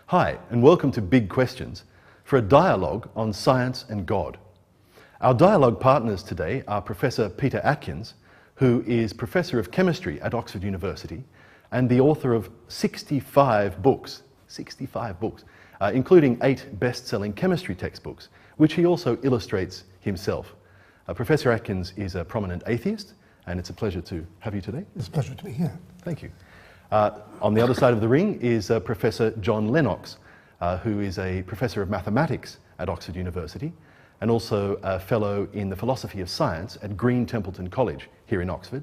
Hi, and welcome to Big Questions, for a dialogue on science and God. Our dialogue partners today are Professor Питър Аткинс, who is Professor of Chemistry at Oxford University and the author of 65 books, including 8 best-selling chemistry textbooks, which he also illustrates himself. Professor Atkins is a prominent atheist, and it's a pleasure to have you today. It's a pleasure to be here. Thank you. On the other side of the ring is Professor Джон Ленъкс, who is a Professor of Mathematics at Oxford University and also a Fellow in the Philosophy of Science at Green Templeton College here in Oxford.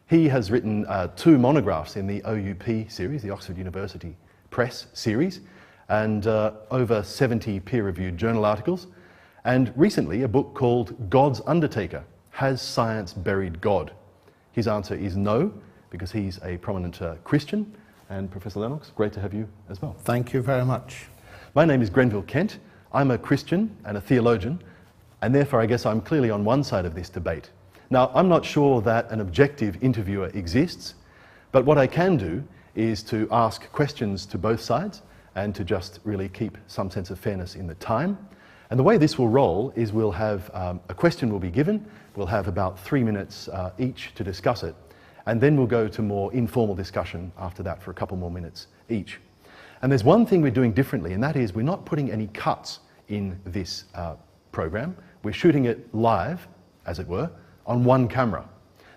He has written 2 monographs in the OUP series, the Oxford University Press series, and over 70 peer-reviewed journal articles, and recently a book called God's Undertaker, Has Science Buried God? His answer is no, because he's a prominent Christian. And Professor Ленъкс, great to have you as well. Thank you very much. My name is Grenville Kent. I'm a Christian and a theologian, and therefore I guess I'm clearly on one side of this debate. Now, I'm not sure that an objective interviewer exists, but what I can do is to ask questions to both sides and to just really keep some sense of fairness in the time. And the way this will roll is we'll have a question will be given, we'll have about 3 minutes each to discuss it, and then we'll go to more informal discussion after that for a couple more minutes each. And there's one thing we're doing differently, and that is we're not putting any cuts in this program. We're shooting it live, as it were, on one camera.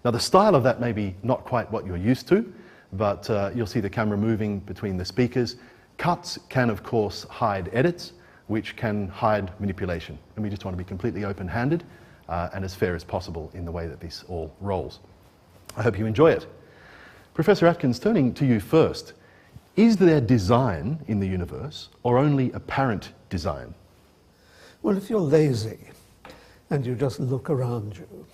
Now, the style of that may be not quite what you're used to, but you'll see the camera moving between the speakers. Cuts can, of course, hide edits, which can hide manipulation. And we just want to be completely open-handed and as fair as possible in the way that this all rolls. I hope you enjoy it. Professor Atkins, turning to you first, is there design in the universe or only apparent design? Well, if you're lazy and you just look around you,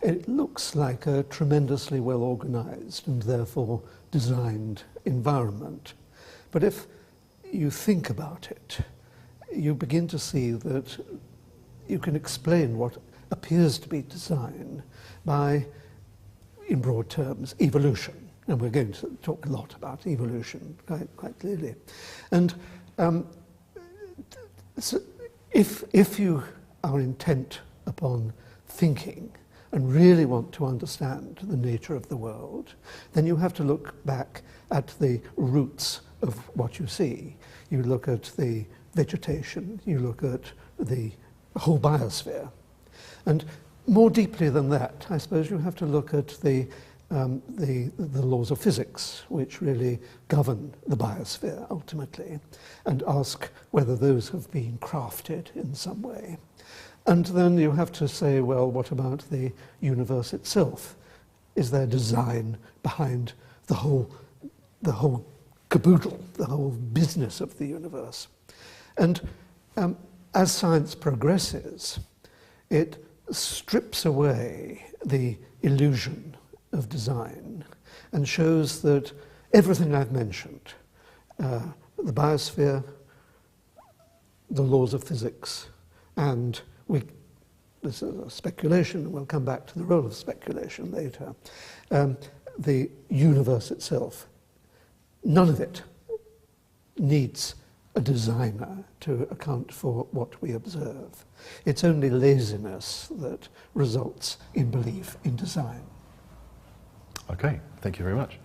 it looks like a tremendously well-organized and therefore designed environment. But if you think about it, you begin to see that you can explain what appears to be design by, in broad terms, evolution. And we're going to talk a lot about evolution quite clearly. And so if you are intent upon thinking and really want to understand the nature of the world, then you have to look back at the roots of what you see. You look at the vegetation, you look at the whole biosphere. And more deeply than that, I suppose you have to look at the laws of physics, which really govern the biosphere ultimately, and ask whether those have been crafted in some way. And then you have to say, well, what about the universe itself? Is there design behind the whole caboodle, the whole business of the universe? And as science progresses, it strips away the illusion of design and shows that everything I've mentioned, the biosphere, the laws of physics, and this is a speculation, we'll come back to the role of speculation later, the universe itself, none of it needs a designer to account for what we observe. It's only laziness that results in belief in design. Okay, thank you very much.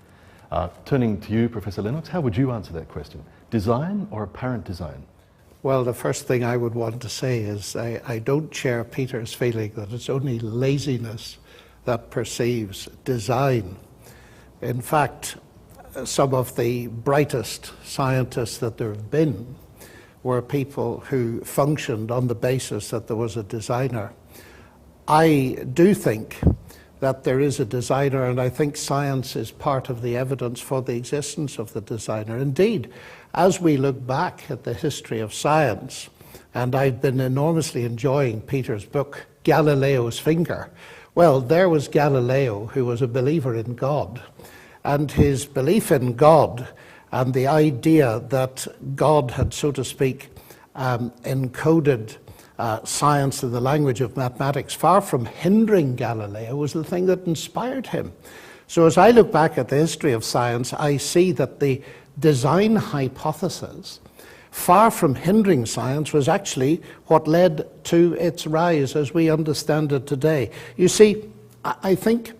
Turning to you, Professor Ленъкс, how would you answer that question? Design or apparent design? Well, the first thing I would want to say is I don't share Peter's feeling that it's only laziness that perceives design. In fact, some of the brightest scientists that there have been were people who functioned on the basis that there was a designer. I do think that there is a designer, and I think science is part of the evidence for the existence of the designer. Indeed, as we look back at the history of science, and I've been enormously enjoying Peter's book, Galileo's Finger. Well, there was Galileo, who was a believer in God, and his belief in God and the idea that God had, so to speak, encoded science in the language of mathematics, far from hindering Galileo, was the thing that inspired him. So as I look back at the history of science, I see that the design hypothesis far from hindering science, was actually what led to its rise as we understand it today. You see, I think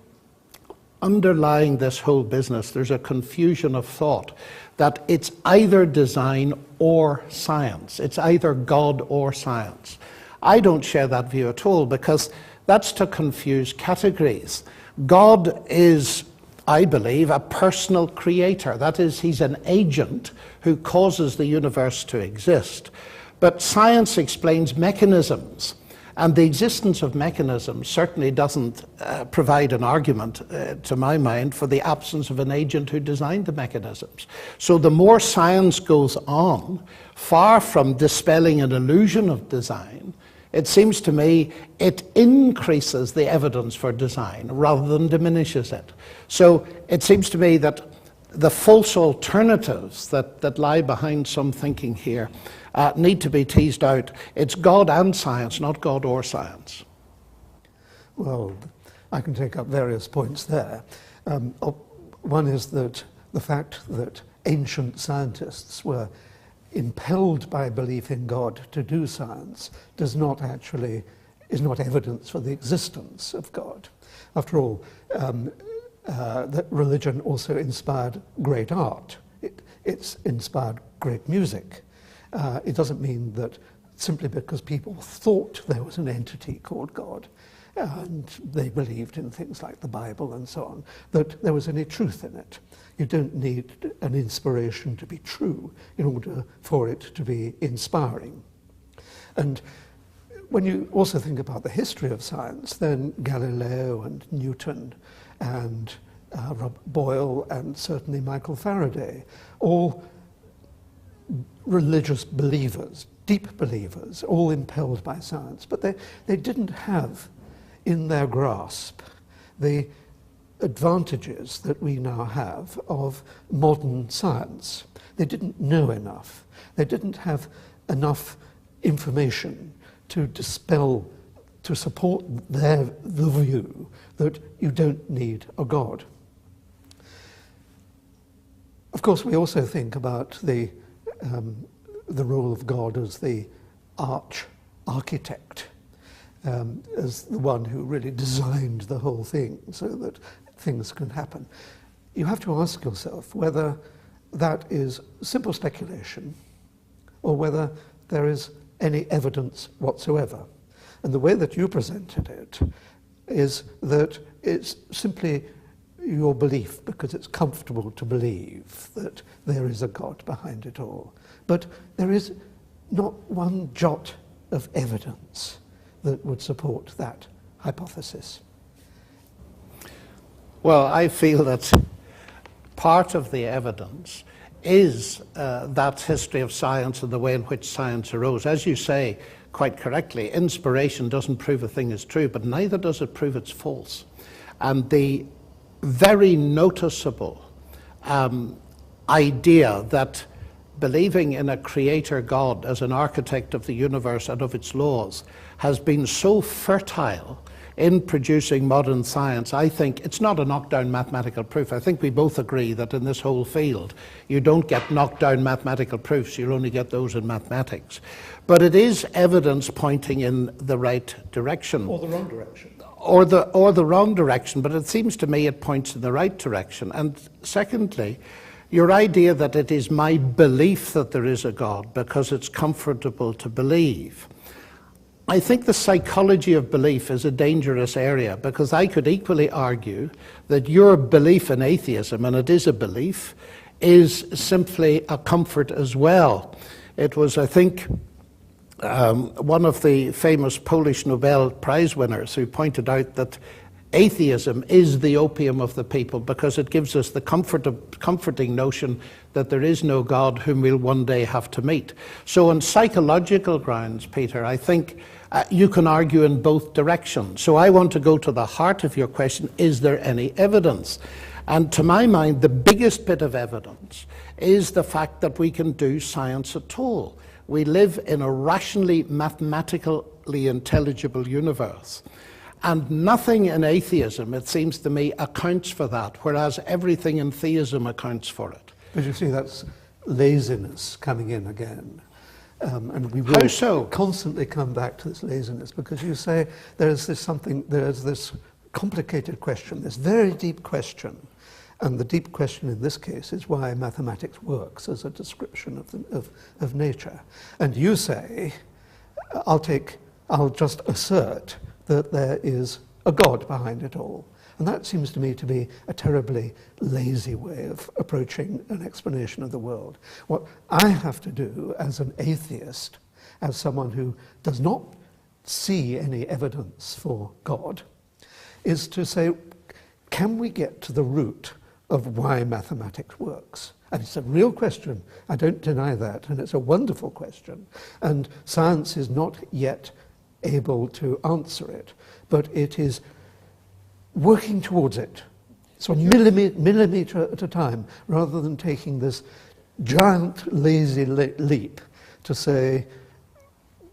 underlying this whole business, there's a confusion of thought that it's either design or science. It's either God or science. I don't share that view at all, because that's to confuse categories. God is, I believe, a personal creator. That is, he's an agent who causes the universe to exist. But science explains mechanisms. And the existence of mechanisms certainly doesn't provide an argument, to my mind, for the absence of an agent who designed the mechanisms. So the more science goes on, far from dispelling an illusion of design, it seems to me it increases the evidence for design rather than diminishes it. So it seems to me that the false alternatives that lie behind some thinking here need to be teased out. It's God and science, not God or science. Well, I can take up various points there. One is that the fact that ancient scientists were impelled by belief in God to do science is not evidence for the existence of God. After all, that religion also inspired great art. It's inspired great music. It doesn't mean that simply because people thought there was an entity called God and they believed in things like the Bible and so on, that there was any truth in it. You don't need an inspiration to be true in order for it to be inspiring. And when you also think about the history of science, then Galileo and Newton and Boyle and certainly Michael Faraday, all religious believers, deep believers, all impelled by science, but they didn't have in their grasp the advantages that we now have of modern science. They didn't know enough. They didn't have enough information to dispel, to support the view that you don't need a God. Of course, we also think about the role of God as the architect, as the one who really designed the whole thing so that things can happen. You have to ask yourself whether that is simple speculation or whether there is any evidence whatsoever. And the way that you presented it is that it's simply your belief because it's comfortable to believe that there is a God behind it all. But there is not one jot of evidence that would support that hypothesis. Well, I feel that part of the evidence is that history of science and the way in which science arose. As you say, quite correctly, inspiration doesn't prove a thing is true, but neither does it prove it's false. And the very noticeable idea that believing in a creator God as an architect of the universe and of its laws has been so fertile in producing modern science, I think it's not a knockdown mathematical proof. I think we both agree that in this whole field, you don't get knockdown mathematical proofs, you only get those in mathematics. But it is evidence pointing in the right direction. Or the wrong direction. Or the wrong direction, but it seems to me it points in the right direction. And secondly, your idea that it is my belief that there is a God because it's comfortable to believe. I think the psychology of belief is a dangerous area, because I could equally argue that your belief in atheism, and it is a belief, is simply a comfort as well. It was, I think, one of the famous Polish Nobel Prize winners who pointed out that atheism is the opium of the people because it gives us the comforting notion that there is no God whom we'll one day have to meet. So on psychological grounds, Peter, I think you can argue in both directions. So I want to go to the heart of your question, is there any evidence? And to my mind, the biggest bit of evidence is the fact that we can do science at all. We live in a rationally, mathematically intelligible universe. And nothing in atheism, it seems to me, accounts for that, whereas everything in theism accounts for it. But you see, that's laziness coming in again. And we How will so? constantly come back to this laziness, because you say there's this complicated question, this very deep question. And the deep question in this case is why mathematics works as a description of nature. And you say, I'll just assert that there is a God behind it all. And that seems to me to be a terribly lazy way of approaching an explanation of the world. What I have to do as an atheist, as someone who does not see any evidence for God, is to say, can we get to the root of why mathematics works? And it's a real question, I don't deny that, and it's a wonderful question. And science is not yet able to answer it, but it is working towards it. So millimetre at a time, rather than taking this giant lazy leap to say,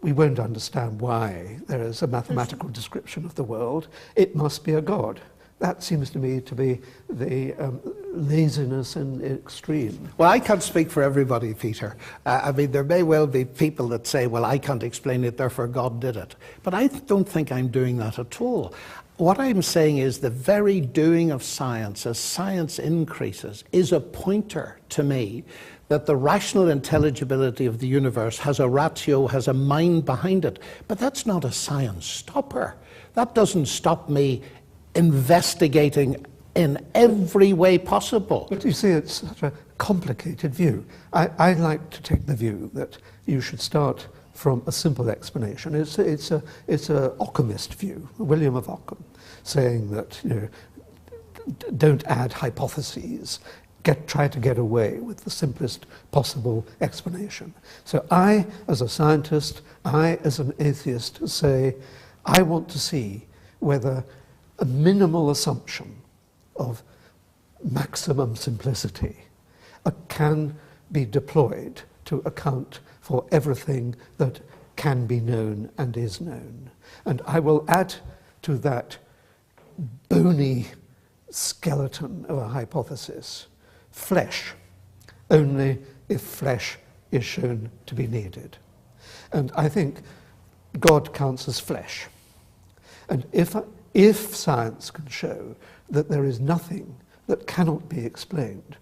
we won't understand why there is a mathematical description of the world, it must be a God. That seems to me to be the laziness in extreme. Well, I can't speak for everybody, Peter. I mean, there may well be people that say, well, I can't explain it, therefore God did it. But I don't think I'm doing that at all. What I'm saying is the very doing of science, as science increases, is a pointer to me that the rational intelligibility of the universe has a ratio, has a mind behind it. But that's not a science stopper. That doesn't stop me investigating in every way possible. But you see, it's such a complicated view. I like to take the view that you should start from a simple explanation. It's a Ockhamist view, William of Ockham, saying that, you know, don't add hypotheses. Try to get away with the simplest possible explanation. So I, as a scientist, I, as an atheist, say, I want to see whether a minimal assumption of maximum simplicity can be deployed to account for everything that can be known and is known. And I will add to that bony skeleton of a hypothesis flesh, only if flesh is shown to be needed. And I think God counts as flesh. And if science can show that there is nothing that cannot be explained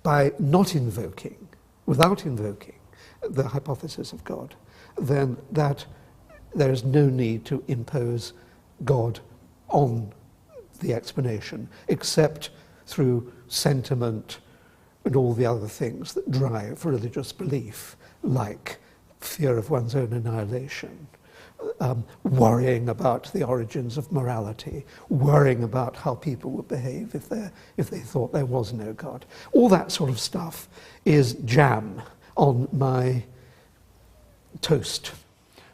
by not invoking, without invoking the hypothesis of God, then that there is no need to impose God on the explanation, except through sentiment and all the other things that drive religious belief, like fear of one's own annihilation, worrying about the origins of morality, worrying about how people would behave if they thought there was no God. All that sort of stuff is jam on my toast.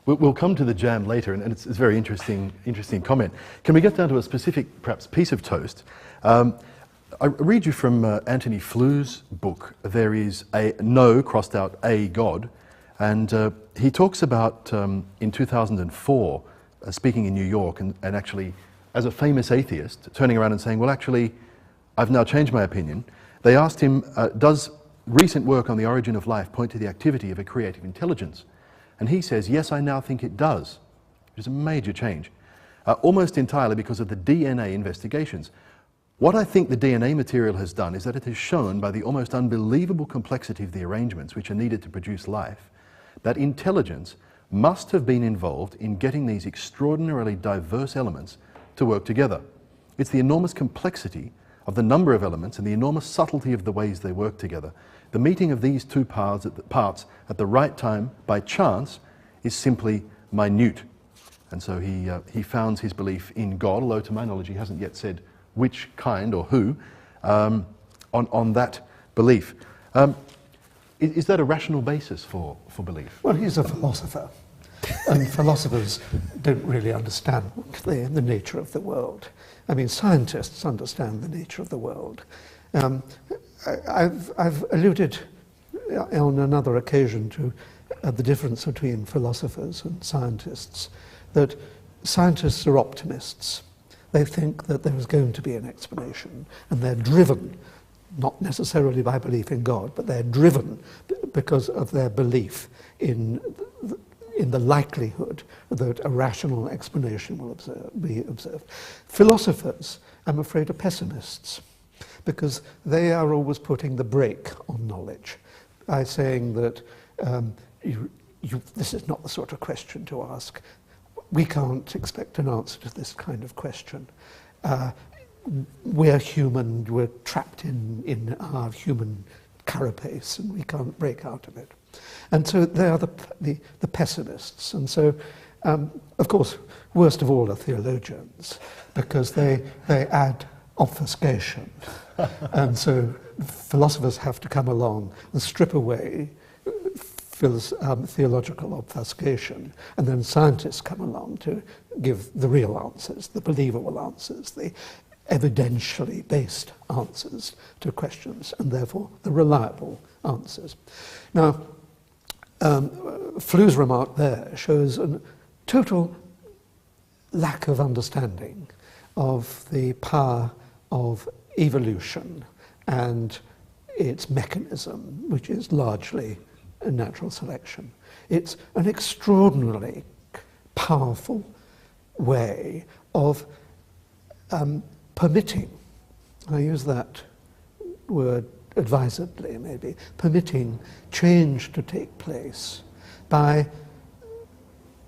We'll come to the jam later, and it's a very interesting comment. Can we get down to a specific, perhaps, piece of toast? I read you from Antony Flou's book. There is a no crossed out a God, and he talks about in 2004 speaking in New York, and actually as a famous atheist turning around and saying, well, actually I've now changed my opinion. They asked him, does recent work on the origin of life point to the activity of a creative intelligence? And he says, yes, I now think it does. It is a major change, almost entirely because of the DNA investigations. What I think the DNA material has done is that it has shown, by the almost unbelievable complexity of the arrangements which are needed to produce life, that intelligence must have been involved in getting these extraordinarily diverse elements to work together. It's the enormous complexity of the number of elements and the enormous subtlety of the ways they work together. The meeting of these two parts at the right time by chance is simply minute. And so he founds his belief in God, although to my knowledge he hasn't yet said which kind or who, on that belief. Is that a rational basis for belief? Well, he's a philosopher, and philosophers don't really understand the nature of the world. I mean, scientists understand the nature of the world. I've alluded on another occasion to the difference between philosophers and scientists, that scientists are optimists. They think that there is going to be an explanation, and they're driven not necessarily by belief in God, but they're driven because of their belief in the likelihood that a rational explanation will be observed. Philosophers, I'm afraid, are pessimists, because they are always putting the brake on knowledge by saying that this is not the sort of question to ask. We can't expect an answer to this kind of question. We're human, we're trapped in our human carapace, and we can't break out of it. And so they are the pessimists. And so, of course, worst of all are theologians, because they add obfuscation. And so philosophers have to come along and strip away theological obfuscation, and then scientists come along to give the real answers, the believable answers, the evidentially based answers to questions, and therefore the reliable answers. Now, Flu's remark there shows a total lack of understanding of the power of evolution and its mechanism, which is largely natural selection. It's an extraordinarily powerful way of permitting, I use that word advisedly maybe, permitting change to take place by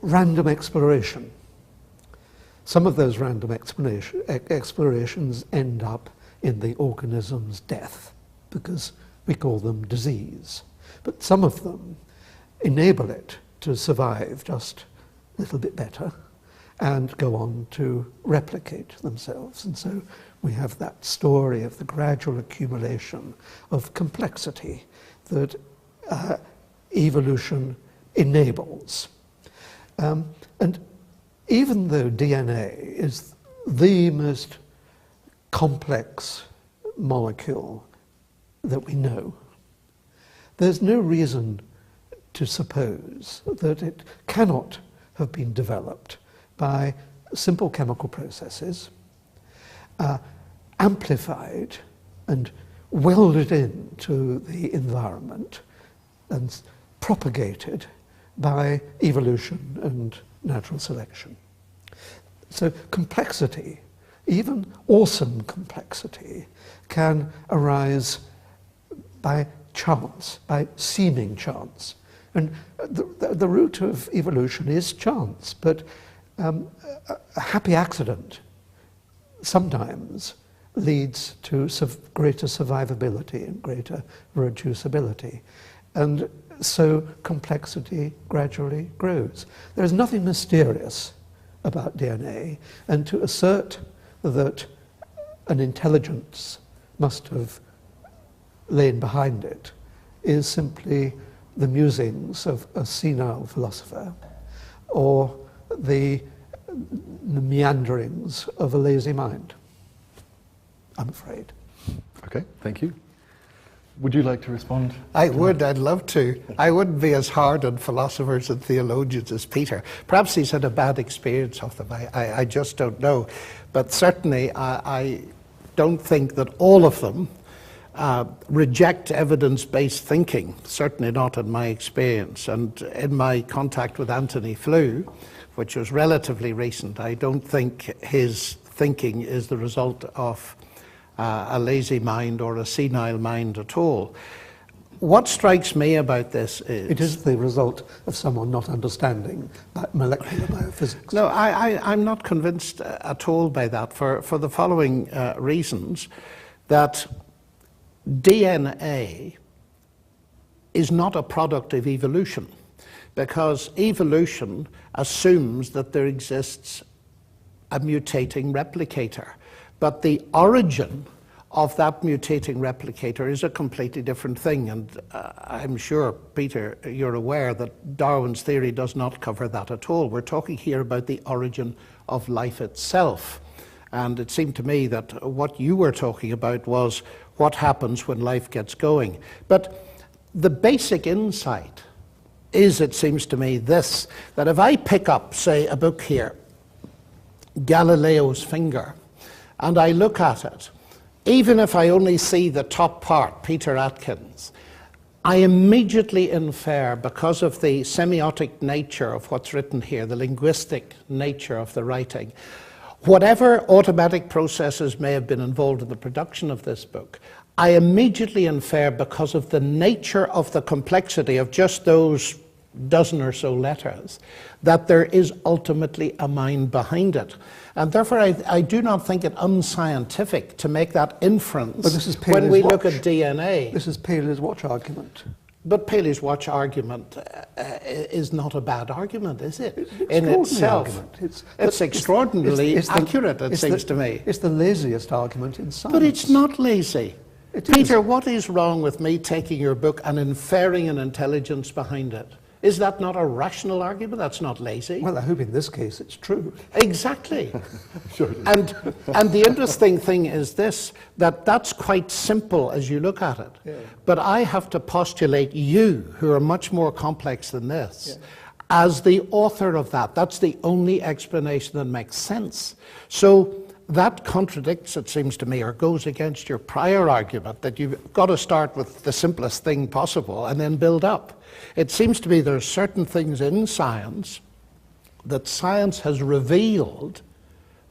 random exploration. Some of those random explorations end up in the organism's death, because we call them disease. But some of them enable it to survive just a little bit better and go on to replicate themselves. And so we have that story of the gradual accumulation of complexity that evolution enables. And even though DNA is the most complex molecule that we know, there's no reason to suppose that it cannot have been developed by simple chemical processes, amplified and welded into the environment and propagated by evolution and natural selection. So complexity, even awesome complexity, can arise by chance, by seeming chance. And the root of evolution is chance, but a happy accident sometimes leads to greater survivability and greater reducibility. And so complexity gradually grows. There is nothing mysterious about DNA, and to assert that an intelligence must have lain behind it is simply the musings of a senile philosopher or the meanderings of a lazy mind, I'm afraid. Okay, thank you. Would you like to respond? I would, I'd love to. I wouldn't be as hard on philosophers and theologians as Peter. Perhaps he's had a bad experience of them, I just don't know. But certainly I don't think that all of them reject evidence-based thinking, certainly not in my experience. And in my contact with Anthony Flew, which was relatively recent, I don't think his thinking is the result of a lazy mind or a senile mind at all. What strikes me about this is... It is the result of someone not understanding molecular biophysics. No, I'm not convinced at all by that, for the following reasons, that DNA is not a product of evolution, because evolution assumes that there exists a mutating replicator. But the origin of that mutating replicator is a completely different thing. And I'm sure, Peter, you're aware that Darwin's theory does not cover that at all. We're talking here about the origin of life itself. And it seemed to me that what you were talking about was what happens when life gets going. But the basic insight is, it seems to me, this, that if I pick up, say, a book here, Galileo's Finger, and I look at it, even if I only see the top part, Peter Atkins, I immediately infer, because of the semiotic nature of what's written here, the linguistic nature of the writing, whatever automatic processes may have been involved in the production of this book, I immediately infer, because of the nature of the complexity of just those dozen or so letters, that there is ultimately a mind behind it. And therefore I do not think it unscientific to make that inference when we look at DNA. This is Paley's watch argument. But Paley's watch argument is not a bad argument, is it? In itself. It's extraordinarily accurate, it seems to me. It's the laziest argument in science. But it's not lazy. Peter, what is wrong with me taking your book and inferring an intelligence behind it? Is that not a rational argument? That's not lazy. Well, I hope in this case it's true. Exactly. Sure. And the interesting thing is this, that's quite simple as you look at it. Yeah. But I have to postulate you, who are much more complex than this, as the author of that. That's the only explanation that makes sense. So that contradicts, it seems to me, or goes against your prior argument that you've got to start with the simplest thing possible and then build up. It seems to me there are certain things in science that science has revealed,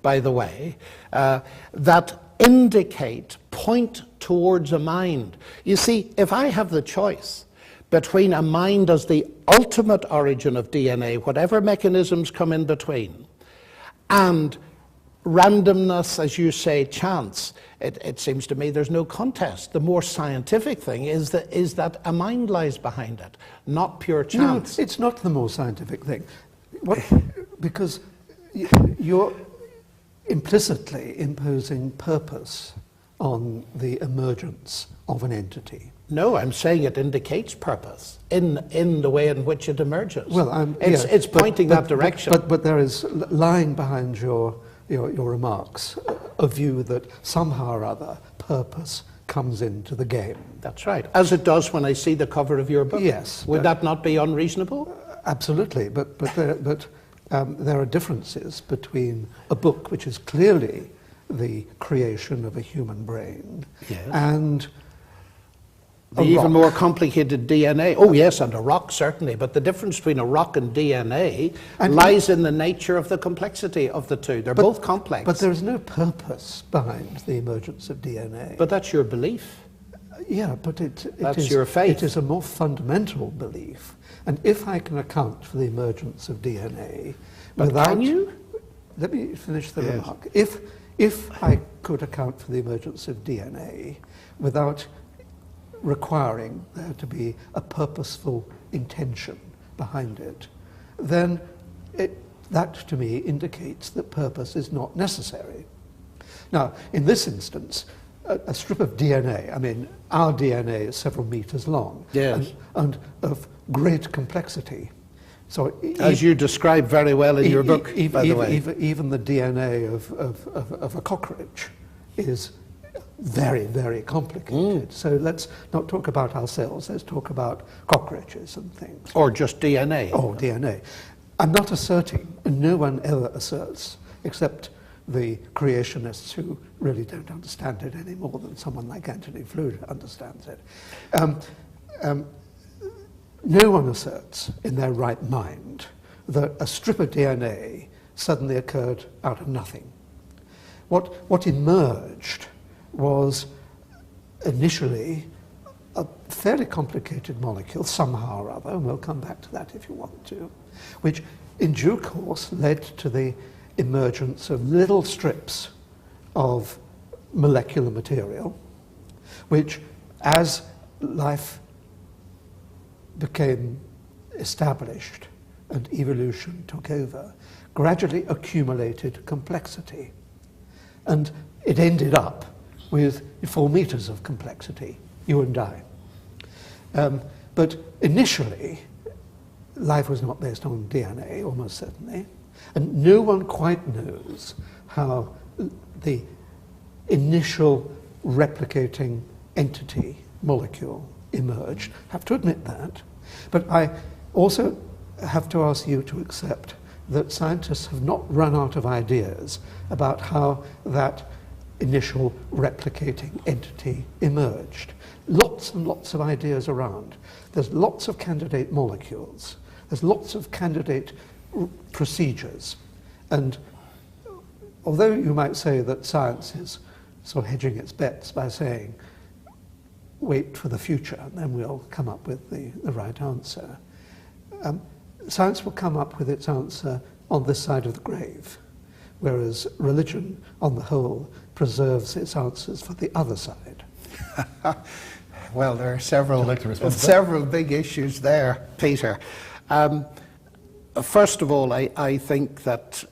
by the way, that indicate, point towards a mind. You see, if I have the choice between a mind as the ultimate origin of DNA, whatever mechanisms come in between, and randomness, as you say, chance, it seems to me there's no contest. The more scientific thing is that a mind lies behind it, not pure chance. No, it's not the more scientific thing. Because you're implicitly imposing purpose on the emergence of an entity. No, I'm saying it indicates purpose in the way in which it emerges. Well, it's pointing that direction. But there is lying behind your remarks a view that somehow or other purpose comes into the game. That's right, as it does when I see the cover of your book. Yes. Would that not be unreasonable? Absolutely, but there are differences between a book which is clearly the creation of a human brain and the even more complicated DNA. Oh yes, and a rock certainly, but the difference between a rock and DNA lies in the nature of the complexity of the two. They're both complex. But there is no purpose behind the emergence of DNA. But that's your belief. Yeah, but that's your faith. It is a more fundamental belief. And if I can account for the emergence of DNA can you? Let me finish the remark. If I could account for the emergence of DNA without requiring there to be a purposeful intention behind it, then that to me indicates that purpose is not necessary. Now, in this instance, a strip of DNA, I mean, our DNA is several meters long and of great complexity. So as you describe very well in your book, by the way. Even the DNA of a cockroach is very, very complicated. So let's not talk about ourselves, let's talk about cockroaches and things. Or just DNA. Or DNA. I'm not asserting, and no one ever asserts, except the creationists who really don't understand it any more than someone like Antony Flew understands it. No one asserts in their right mind that a strip of DNA suddenly occurred out of nothing. What emerged was initially a fairly complicated molecule, somehow or other, and we'll come back to that if you want to, which in due course led to the emergence of little strips of molecular material, which, as life became established and evolution took over, gradually accumulated complexity. And it ended up with 4 meters of complexity, you and I. But initially, life was not based on DNA, almost certainly, and no one quite knows how the initial replicating entity, molecule, emerged. I have to admit that. But I also have to ask you to accept that scientists have not run out of ideas about how that initial replicating entity emerged. Lots and lots of ideas around. There's lots of candidate molecules. There's lots of candidate procedures. And although you might say that science is sort of hedging its bets by saying, wait for the future and then we'll come up with the right answer, science will come up with its answer on this side of the grave, whereas religion, on the whole, preserves its answers for the other side. Well, there are several big issues there, Peter. First of all, I think that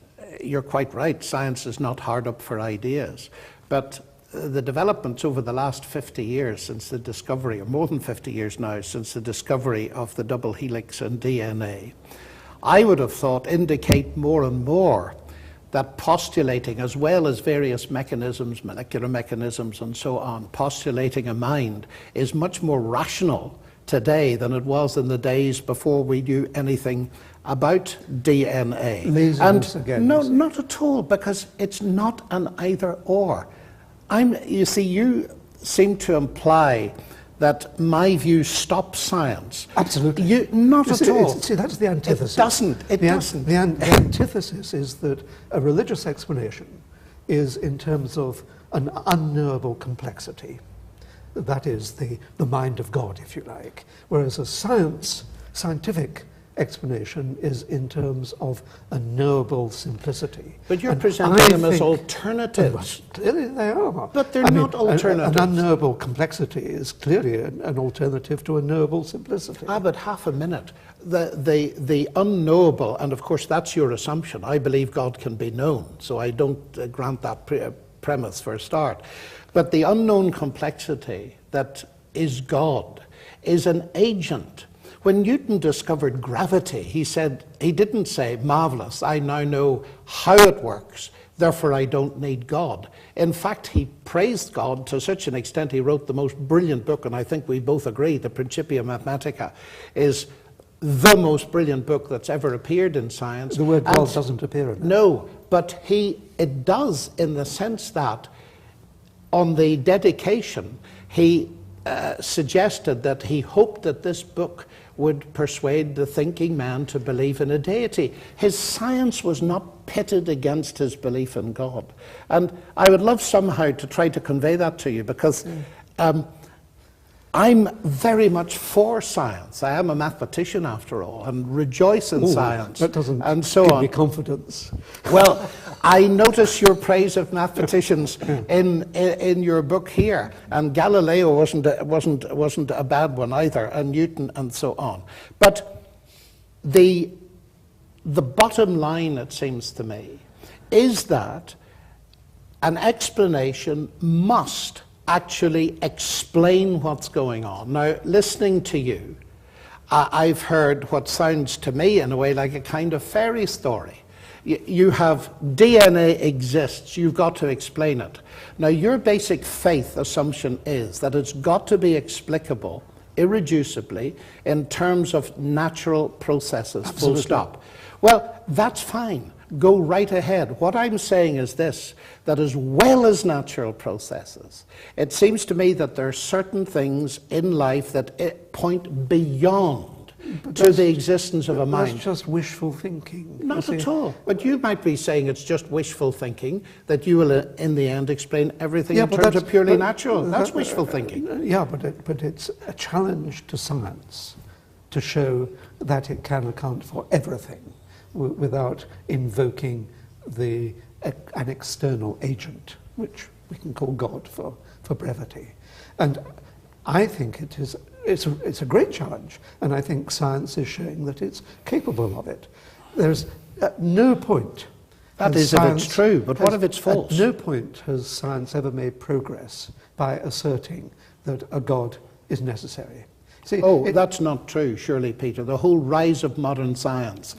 you're quite right. Science is not hard up for ideas. But the developments over the last 50 years since the discovery, or more than 50 years now, since the discovery of the double helix in DNA, I would have thought indicate more and more that postulating, as well as various mechanisms, molecular mechanisms and so on, postulating a mind is much more rational today than it was in the days before we knew anything about DNA. Laziness again. No, not at all, because it's not an either or. You see, you seem to imply that my view stops science. Absolutely. Not at all. See, that's the antithesis. It doesn't. The antithesis is that a religious explanation is in terms of an unknowable complexity. That is the mind of God, if you like. Whereas a scientific explanation is in terms of a knowable simplicity. But you're presenting them as alternatives. Clearly they are. But they're not alternatives. An unknowable complexity is clearly an alternative to a knowable simplicity. But half a minute. The unknowable, and of course that's your assumption. I believe God can be known, so I don't grant that premise for a start. But the unknown complexity that is God is an agent. When Newton discovered gravity, he didn't say, marvelous, I now know how it works, therefore I don't need God. In fact, he praised God to such an extent he wrote the most brilliant book, and I think we both agree, the Principia Mathematica is the most brilliant book that's ever appeared in science. The word God doesn't appear in it. No, but it does in the sense that on the dedication, he suggested that he hoped that this book would persuade the thinking man to believe in a deity. His science was not pitted against his belief in God. And I would love somehow to try to convey that to you, because I'm very much for science. I am a mathematician after all, and rejoice in science. That doesn't and so give on. me confidence. Well, I notice your praise of mathematicians in your book here, and Galileo wasn't a bad one either, and Newton and so on. But the bottom line, it seems to me, is that an explanation must actually explain what's going on. Now, listening to you, I've heard what sounds to me in a way like a kind of fairy story. You have DNA exists, you've got to explain it. Now, your basic faith assumption is that it's got to be explicable irreducibly in terms of natural processes, full stop. Well, that's fine. Go right ahead. What I'm saying is this, that as well as natural processes, it seems to me that there are certain things in life that point beyond to the existence of a mind. That's just wishful thinking. Not at all. But you might be saying it's just wishful thinking, that you will in the end explain everything in terms of purely natural. That's wishful thinking. Yeah, but it's a challenge to science to show that it can account for everything without invoking an external agent, which we can call God for brevity. And I think it's a great challenge, and I think science is showing that it's capable of it. There's at no point... That is if it's true, but what if it's false? At no point has science ever made progress by asserting that a God is necessary. See, that's not true, surely, Peter. The whole rise of modern science,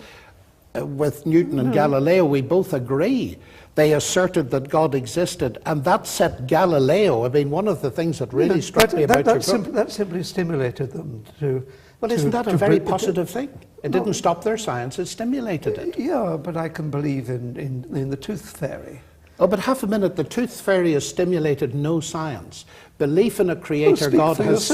with Newton and Galileo, we both agree. They asserted that God existed, and that set Galileo. I mean, one of the things that really struck me about your book... That simply stimulated them to... Well, isn't that a very positive thing? It didn't stop their science, it stimulated it. Yeah, but I can believe in the tooth fairy. Oh, but half a minute, the tooth fairy has stimulated no science. Belief in a creator God has...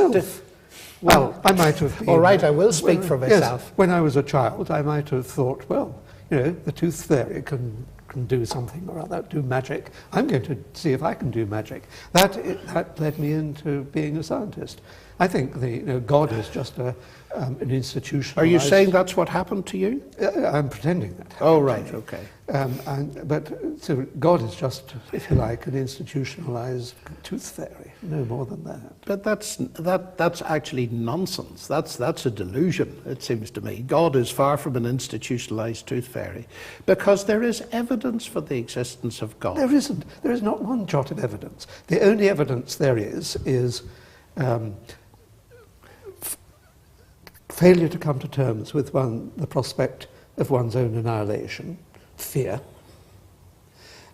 Well, I might have been... All right, I will speak for myself. Yes, when I was a child, I might have thought, well, you know, the tooth fairy can do something or other, do magic. I'm going to see if I can do magic. That led me into being a scientist. I think God is just an institutionalized... Are you saying that's what happened to you? I'm pretending that. Oh, right, okay. So God is just, if you like, an institutionalized tooth fairy, no more than that. But that's actually nonsense. That's a delusion, it seems to me. God is far from an institutionalized tooth fairy, because there is evidence for the existence of God. There isn't. There is not one jot of evidence. The only evidence there is failure to come to terms with the prospect of one's own annihilation, fear.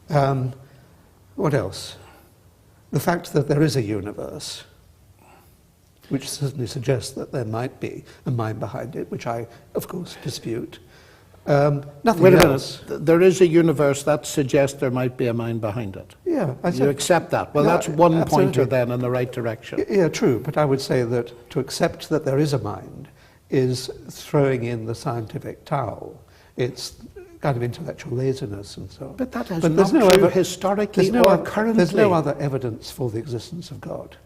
What else? The fact that there is a universe, which certainly suggests that there might be a mind behind it, which I, of course, dispute. Nothing Wait a else. minute. There is a universe that suggests there might be a mind behind it. Yeah. You accept that? Well, no, that's one absolutely. pointer then in the right direction. Yeah, true. But I would say that to accept that there is a mind is throwing in the scientific towel. It's kind of intellectual laziness and so on. But that is but not true historically or currently. There's no other evidence for the existence of God.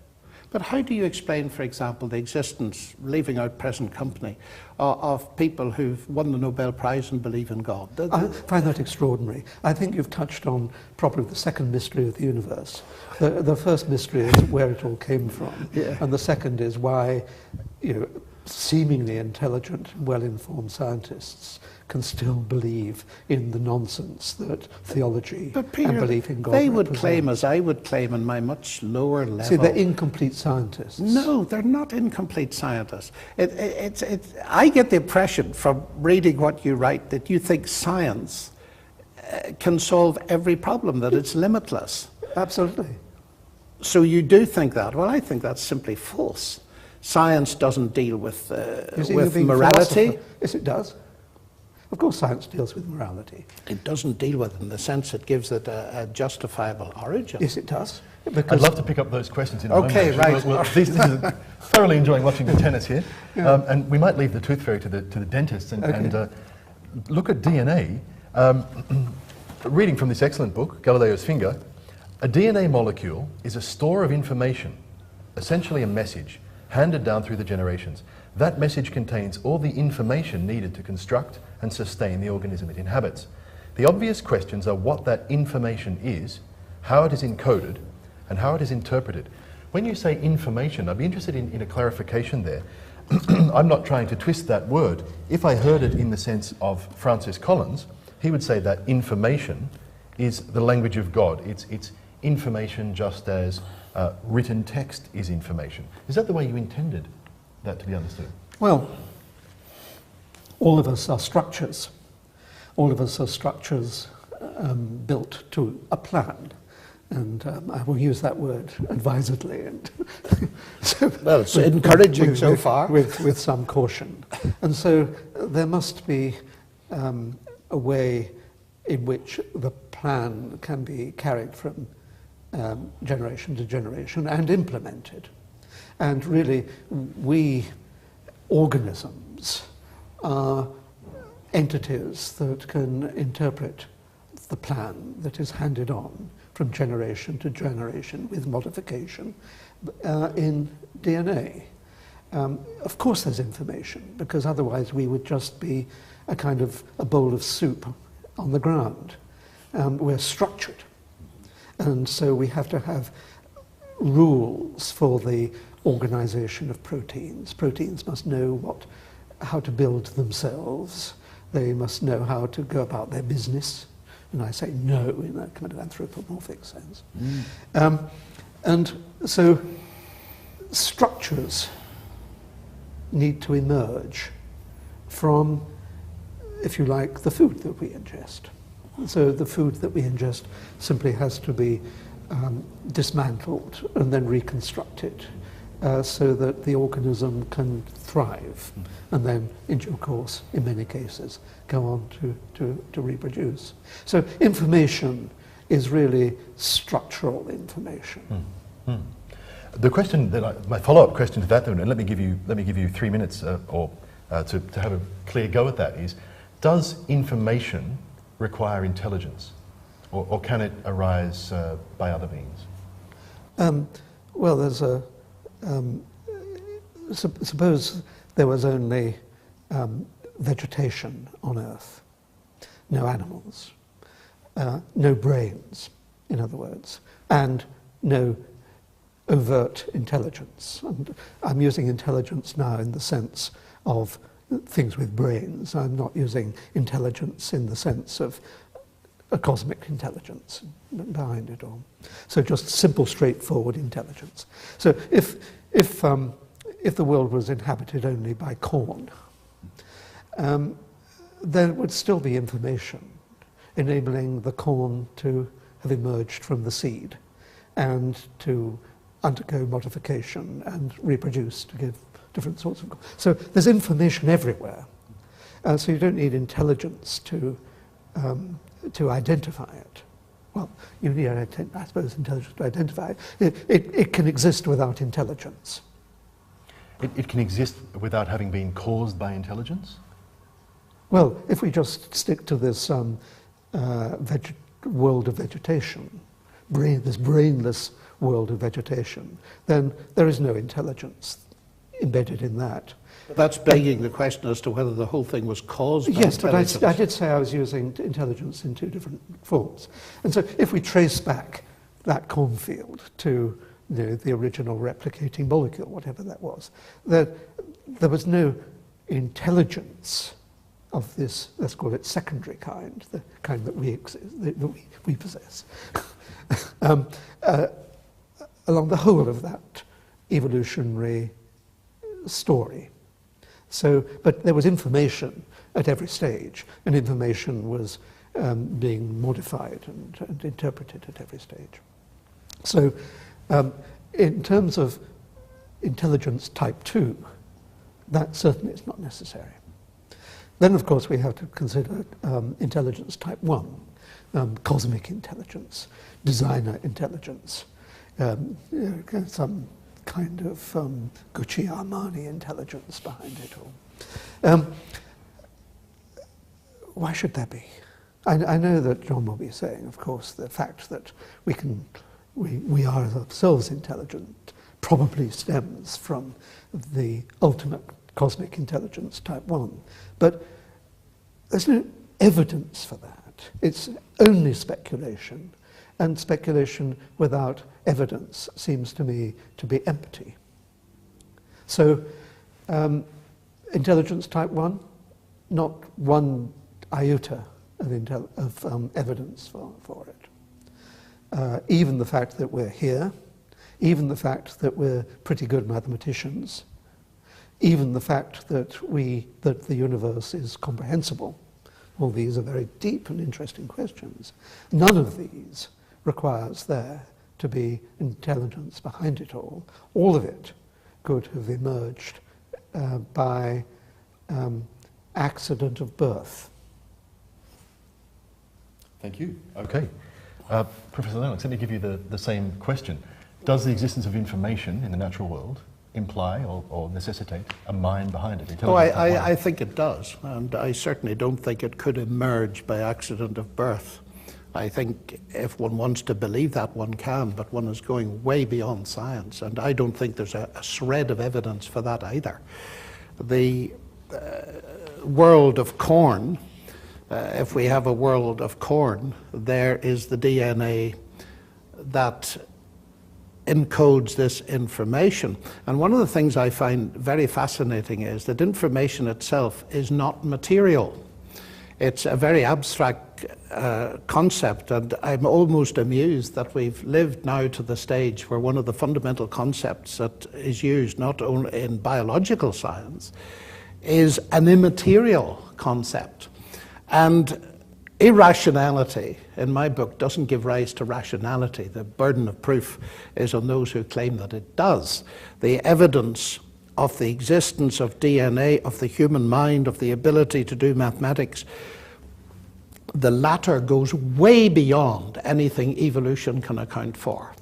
But how do you explain, for example, the existence, leaving out present company, of people who've won the Nobel Prize and believe in God? I find that extraordinary. I think you've touched on probably the second mystery of the universe. The first mystery is where it all came from, yeah. And the second is why, seemingly intelligent, well-informed scientists can still believe in the nonsense that theology and belief in God they would represent. claim, as I would claim in my much lower level... See, they're incomplete scientists. No, they're not incomplete scientists. I get the impression from reading what you write that you think science can solve every problem, that it's limitless. Absolutely. So you do think that? Well, I think that's simply false. Science doesn't deal with morality. Yes, it does. Of course science deals with morality. It doesn't deal with it in the sense it gives it a justifiable origin. Yes, it does. I'd love to pick up those questions in a moment. Okay, right. This is thoroughly enjoying watching the tennis here. Yeah. And we might leave the tooth fairy to the dentist and look at DNA. Reading from this excellent book, Galileo's Finger, a DNA molecule is a store of information, essentially a message, handed down through the generations. That message contains all the information needed to construct and sustain the organism it inhabits. The obvious questions are what that information is, how it is encoded, and how it is interpreted. When you say information, I'd be interested in a clarification there. I'm not trying to twist that word. If I heard it in the sense of Francis Collins, he would say that information is the language of God. It's information just as written text is information. Is that the way you intended that to be understood? Well, all of us are structures. All of us are structures built to a plan. And I will use that word advisedly. And well, it's encouraging so far. With some caution. And so there must be a way in which the plan can be carried from generation to generation and implemented. And really, we organisms are entities that can interpret the plan that is handed on from generation to generation with modification in DNA. Of course there's information, because otherwise we would just be a kind of a bowl of soup on the ground. We're structured. And so we have to have rules for the organization of proteins. Proteins must know how to build themselves. They must know how to go about their business. And I say no in a kind of anthropomorphic sense. And so structures need to emerge from, if you like, the food that we ingest. So the food that we ingest simply has to be dismantled and then reconstructed so that the organism can thrive and then, in due course, in many cases, go on to reproduce. So information is really structural information. The question that my follow-up question to that, and let me give you 3 minutes to have a clear go at that, is: does information require intelligence, or can it arise by other means? Well, there's a suppose there was only vegetation on Earth, no animals, no brains, in other words, and no overt intelligence. And I'm using intelligence now in the sense of things with brains. I'm not using intelligence in the sense of a cosmic intelligence behind it all. So just simple, straightforward intelligence. So if the world was inhabited only by corn, then it would still be information, enabling the corn to have emerged from the seed and to undergo modification and reproduce to give different sorts of corn. So there's information everywhere. So you don't need intelligence to identify it. Well, you need, I suppose, intelligence to identify it. It can exist without intelligence. It can exist without having been caused by intelligence? Well, if we just stick to this world of vegetation, this brainless world of vegetation, then there is no intelligence embedded in that. But that's begging the question as to whether the whole thing was caused by intelligence. But I did say I was using intelligence in two different forms. And so if we trace back that cornfield to the original replicating molecule, whatever that was, there was no intelligence of this, let's call it secondary kind, the kind that we possess, along the whole of that evolutionary story. So, but there was information at every stage, and information was being modified and interpreted at every stage. So, in terms of intelligence type 2, that certainly is not necessary. Then, of course, we have to consider intelligence type 1, cosmic intelligence, designer intelligence, some kind of Gucci Armani intelligence behind it all. Why should there be? I know that John will be saying, of course, the fact that we are ourselves intelligent probably stems from the ultimate cosmic intelligence type 1. But there's no evidence for that. It's only speculation. And speculation without evidence seems to me to be empty. So, intelligence type 1, not one iota of evidence for it. Even the fact that we're here, even the fact that we're pretty good mathematicians, even the fact that the universe is comprehensible, all these are very deep and interesting questions. None of these requires there to be intelligence behind it all. All of it could have emerged by accident of birth. Thank you. Okay. Professor Lenъкс, let me give you the same question. Does the existence of information in the natural world imply or necessitate a mind behind it? Oh, I think it does, and I certainly don't think it could emerge by accident of birth. I think if one wants to believe that, one can, but one is going way beyond science, and I don't think there's a shred of evidence for that either. The world of corn, if we have a world of corn, there is the DNA that encodes this information. And one of the things I find very fascinating is that information itself is not material. It's a very abstract concept, and I'm almost amused that we've lived now to the stage where one of the fundamental concepts that is used not only in biological science is an immaterial concept. And irrationality, in my book, doesn't give rise to rationality. The burden of proof is on those who claim that it does. The evidence of the existence of DNA, of the human mind, of the ability to do mathematics, the latter goes way beyond anything evolution can account for.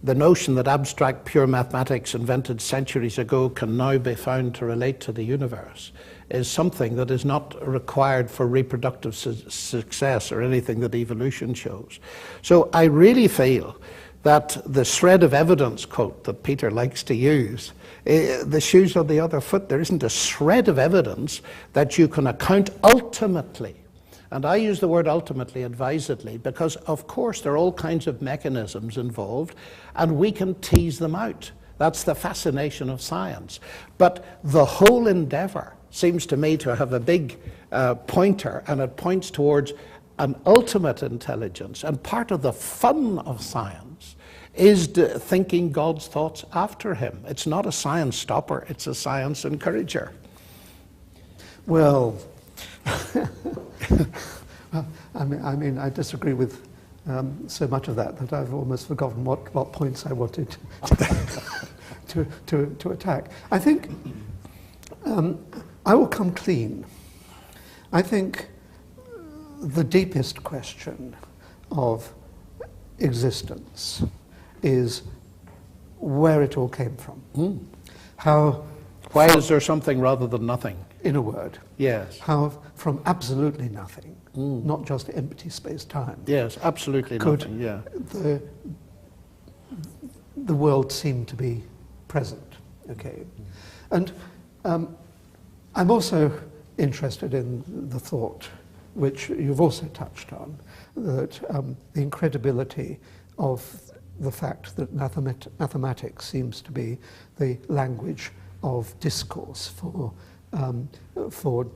The notion that abstract pure mathematics invented centuries ago can now be found to relate to the universe is something that is not required for reproductive success or anything that evolution shows. So I really feel that the shred of evidence quote that Peter likes to use, the shoe's on the other foot. There isn't a shred of evidence that you can account ultimately. And I use the word ultimately advisedly because, of course, there are all kinds of mechanisms involved and we can tease them out. That's the fascination of science. But the whole endeavor seems to me to have a big pointer, and it points towards an ultimate intelligence. And part of the fun of science is thinking God's thoughts after him. It's not a science stopper, it's a science encourager. Well, I mean, I disagree with so much of that I've almost forgotten what points I wanted to attack. I think I will come clean. I think the deepest question of existence is where it all came from. Why is there something rather than nothing? In a word. Yes. How from absolutely nothing, not just empty space-time. Yes, absolutely nothing, yeah. The world seemed to be present, okay? And I'm also interested in the thought, which you've also touched on, that the incredibility of the fact that mathematics seems to be the language of discourse for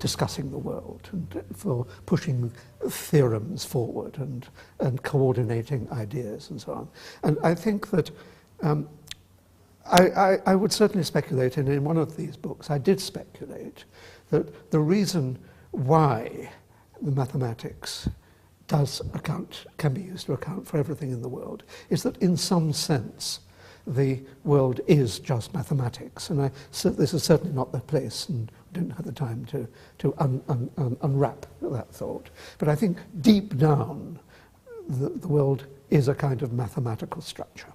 discussing the world and for pushing theorems forward and coordinating ideas and so on. And I think that I would certainly speculate, and in one of these books I did speculate, that the reason why the mathematics can be used to account for everything in the world is that in some sense the world is just mathematics. And this is certainly not the place, and we didn't have the time to unwrap that thought. But I think deep down the world is a kind of mathematical structure.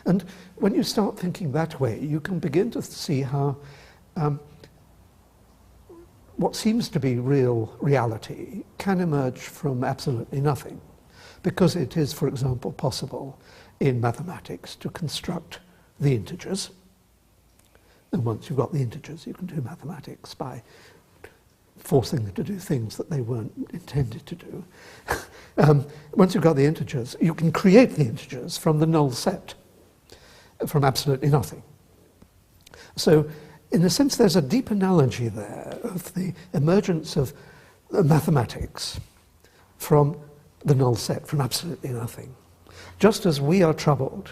And when you start thinking that way, you can begin to see how what seems to be reality can emerge from absolutely nothing, because it is, for example, possible in mathematics to construct the integers. And once you've got the integers, you can do mathematics by forcing them to do things that they weren't intended to do. Once you've got the integers, you can create the integers from the null set, from absolutely nothing. So, in a sense, there's a deep analogy there of the emergence of mathematics from the null set, from absolutely nothing. Just as we are troubled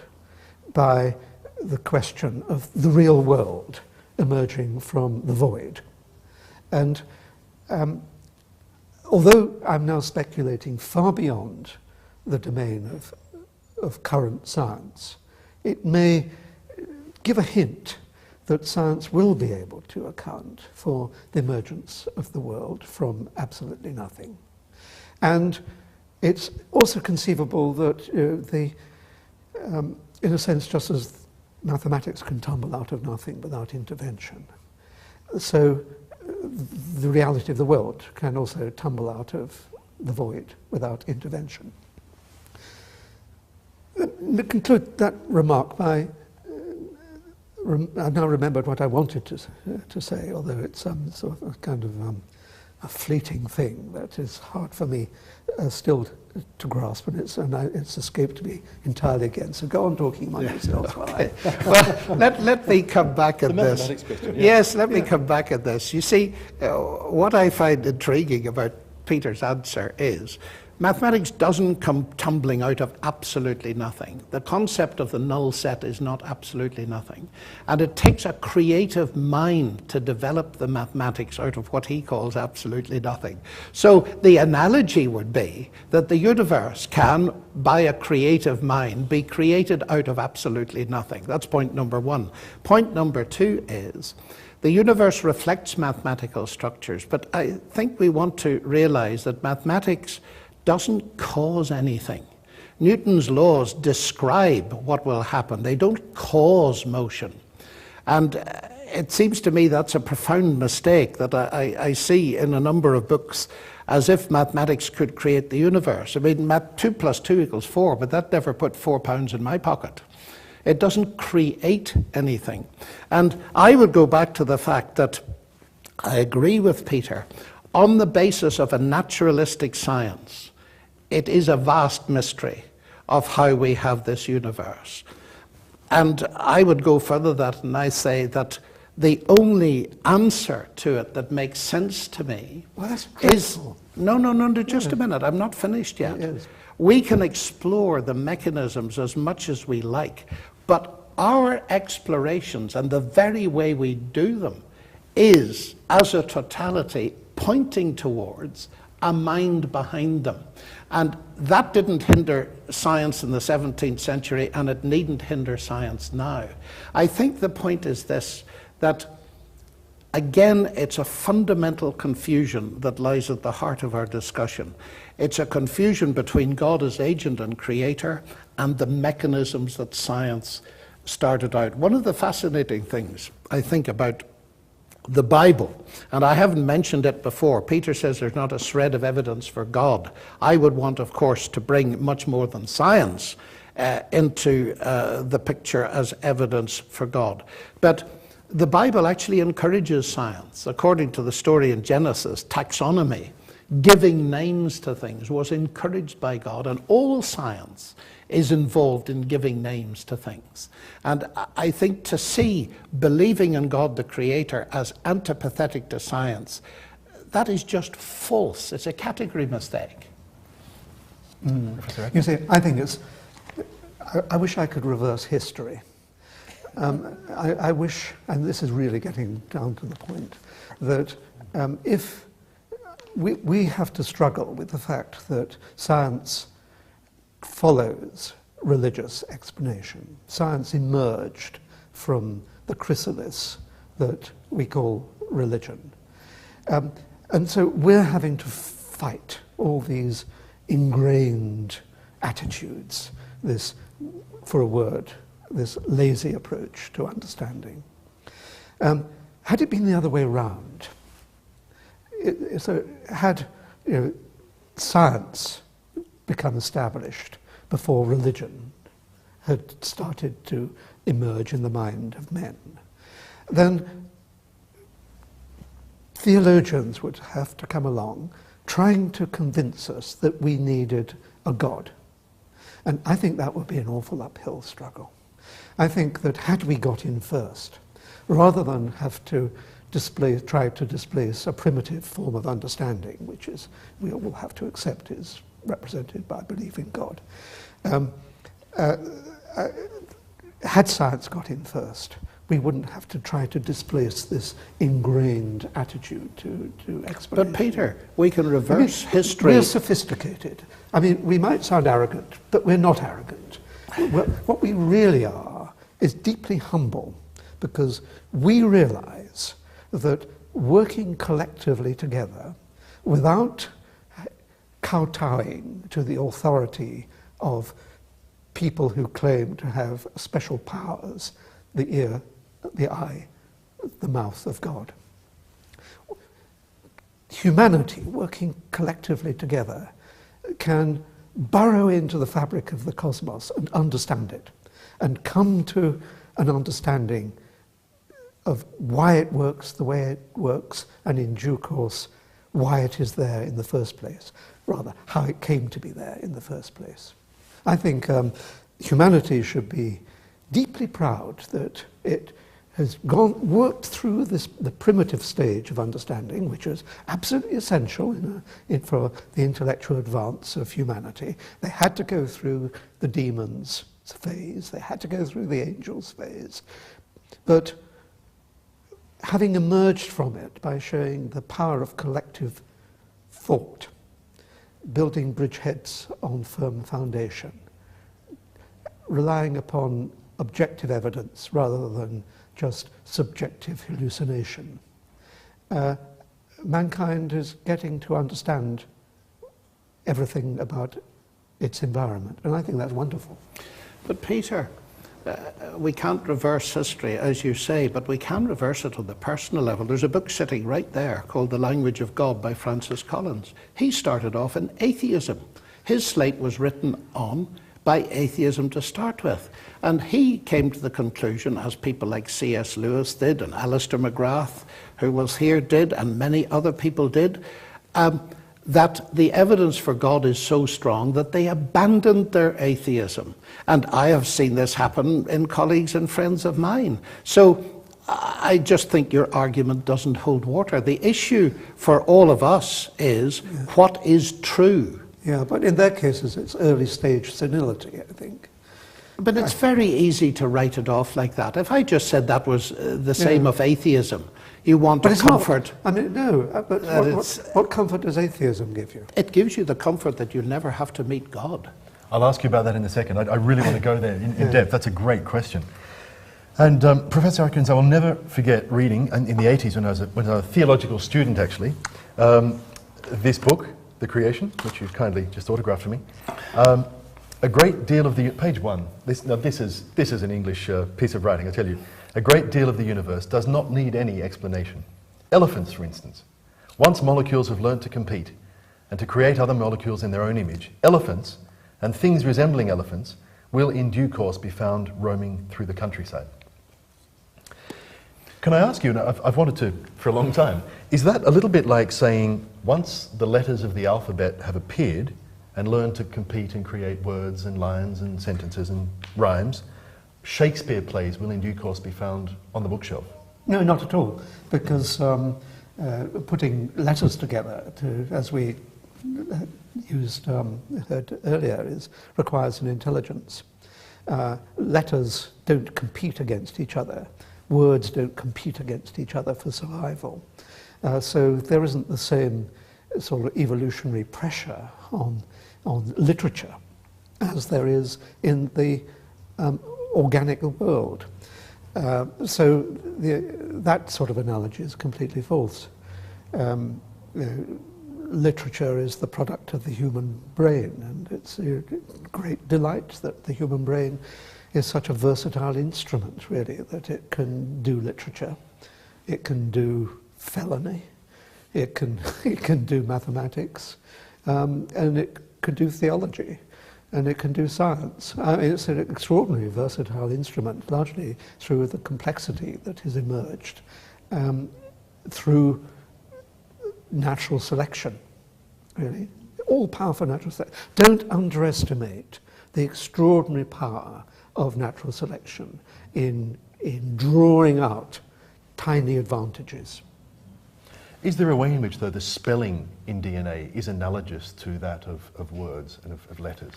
by the question of the real world emerging from the void. And although I'm now speculating far beyond the domain of current science, it may give a hint that science will be able to account for the emergence of the world from absolutely nothing. And it's also conceivable that in a sense, just as mathematics can tumble out of nothing without intervention, so the reality of the world can also tumble out of the void without intervention. To conclude that remark by, I've now remembered what I wanted to say, although it's sort of a kind of a fleeting thing that is hard for me still to grasp, and it's escaped me entirely again. So go on talking among yourselves while I... Well, let me come back at this. Question, yeah. Yes, let me come back at this. You see, what I find intriguing about Peter's answer is mathematics doesn't come tumbling out of absolutely nothing. The concept of the null set is not absolutely nothing. And it takes a creative mind to develop the mathematics out of what he calls absolutely nothing. So the analogy would be that the universe can, by a creative mind, be created out of absolutely nothing. That's point number one. Point number two is the universe reflects mathematical structures, but I think we want to realize that mathematics doesn't cause anything. Newton's laws describe what will happen. They don't cause motion. And it seems to me that's a profound mistake that I see in a number of books, as if mathematics could create the universe. I mean, 2 + 2 = 4, but that never put £4 in my pocket. It doesn't create anything. And I would go back to the fact that I agree with Peter. On the basis of a naturalistic science, it is a vast mystery of how we have this universe. And I would go further than that, and I say that the only answer to it that makes sense to me is... No, just a minute, I'm not finished yet. We can explore the mechanisms as much as we like, but our explorations and the very way we do them is, as a totality, pointing towards a mind behind them. And that didn't hinder science in the 17th century, and it needn't hinder science now. I think the point is this, that again, it's a fundamental confusion that lies at the heart of our discussion. It's a confusion between God as agent and creator and the mechanisms that science started out. One of the fascinating things I think about the Bible, and I haven't mentioned it before, Peter says there's not a shred of evidence for God. I would want, of course, to bring much more than science into the picture as evidence for God. But the Bible actually encourages science. According to the story in Genesis, taxonomy, giving names to things, was encouraged by God, and all science is involved in giving names to things. And I think to see believing in God the Creator as antipathetic to science, that is just false. It's a category mistake. You see, I think it's... I wish I could reverse history. I wish, and this is really getting down to the point, that if we have to struggle with the fact that science follows religious explanation. Science emerged from the chrysalis that we call religion. And so we're having to fight all these ingrained attitudes, this, for a word, this lazy approach to understanding. Had it been the other way around, had science become established before religion had started to emerge in the mind of men, then theologians would have to come along trying to convince us that we needed a God. And I think that would be an awful uphill struggle. I think that had we got in first, rather than have to try to displace a primitive form of understanding, which is, we all have to accept is represented by belief in God. Had science got in first, we wouldn't have to try to displace this ingrained attitude to explanation. But Peter, we can reverse history. We're sophisticated. I mean, we might sound arrogant, but we're not arrogant. What we really are is deeply humble, because we realize that working collectively together without kowtowing to the authority of people who claim to have special powers, the ear, the eye, the mouth of God. Humanity, working collectively together, can burrow into the fabric of the cosmos and understand it, and come to an understanding of why it works the way it works, and in due course, why it is there in the first place, rather, how it came to be there in the first place. I think humanity should be deeply proud that it has worked through the primitive stage of understanding, which is absolutely essential for the intellectual advance of humanity. They had to go through the demons phase, they had to go through the angels phase, but having emerged from it by showing the power of collective thought, building bridgeheads on firm foundation, relying upon objective evidence rather than just subjective hallucination. Mankind is getting to understand everything about its environment. And I think that's wonderful. But Peter, we can't reverse history, as you say, but we can reverse it on the personal level. There's a book sitting right there called The Language of God by Francis Collins. He started off in atheism. His slate was written on by atheism to start with. And he came to the conclusion, as people like C.S. Lewis did, and Alistair McGrath, who was here, did, and many other people did, that the evidence for God is so strong that they abandoned their atheism. And I have seen this happen in colleagues and friends of mine. So I just think your argument doesn't hold water. The issue for all of us is what is true. Yeah, but in their cases it's early stage senility, I think. But it's very easy to write it off like that. If I just said that was the same of atheism, you want a comfort. Not, I mean, no, but what comfort does atheism give you? It gives you the comfort that you'll never have to meet God. I'll ask you about that in a second. I really want to go there in depth. That's a great question. And Professor Atkins, I will never forget reading, in the 80s when I was a theological student actually, this book, The Creation, which you've kindly just autographed for me. A great deal of the, page 1, this is an English piece of writing, I tell you. A great deal of the universe does not need any explanation. Elephants, for instance. Once molecules have learnt to compete and to create other molecules in their own image, elephants and things resembling elephants will in due course be found roaming through the countryside. Can I ask you, and I've wanted to for a long time, is that a little bit like saying once the letters of the alphabet have appeared and learned to compete and create words and lines and sentences and rhymes, Shakespeare plays will in due course be found on the bookshelf? No, not at all, because putting letters together, as we heard earlier, requires an intelligence. Letters don't compete against each other. Words don't compete against each other for survival. So there isn't the same sort of evolutionary pressure on literature as there is in the organic world. So that sort of analogy is completely false. Literature is the product of the human brain, and it's a great delight that the human brain is such a versatile instrument, really, that it can do literature, it can do felony, it can do mathematics, and it can do theology, and it can do science. It's an extraordinarily versatile instrument, largely through the complexity that has emerged through natural selection, really. All-powerful natural selection. Don't underestimate the extraordinary power of natural selection in drawing out tiny advantages. Is there a way in which, though, the spelling in DNA is analogous to that of words and of letters?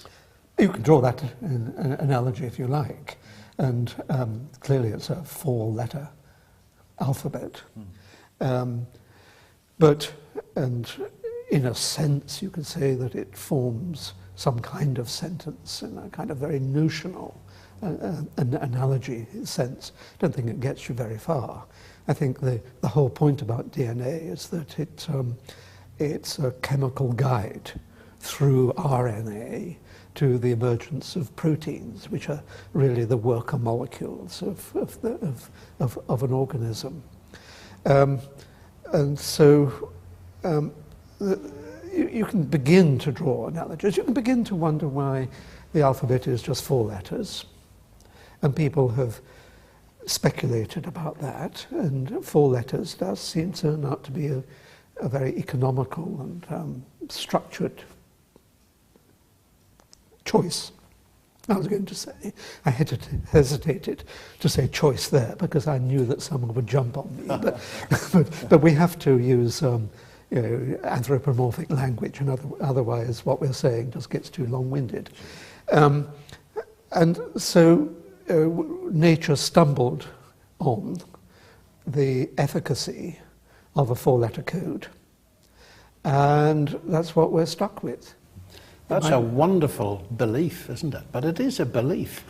You can draw that analogy if you like, and clearly it's a 4-letter alphabet. But in a sense, you could say that it forms some kind of sentence in a kind of very notional an analogy sense. I don't think it gets you very far. I think the whole point about DNA is that it's a chemical guide through RNA to the emergence of proteins, which are really the worker molecules of an organism. And so you can begin to draw analogies. You can begin to wonder why the alphabet is just 4 letters. And people have speculated about that. And 4 letters does seem to turn out to be a very economical and structured choice. I was going to say, I hesitated to say choice there because I knew that someone would jump on me. But we have to use anthropomorphic language, and otherwise what we're saying just gets too long-winded. And so nature stumbled on the efficacy of a 4-letter code, and that's what we're stuck with. That's a wonderful belief, isn't it? But it is a belief.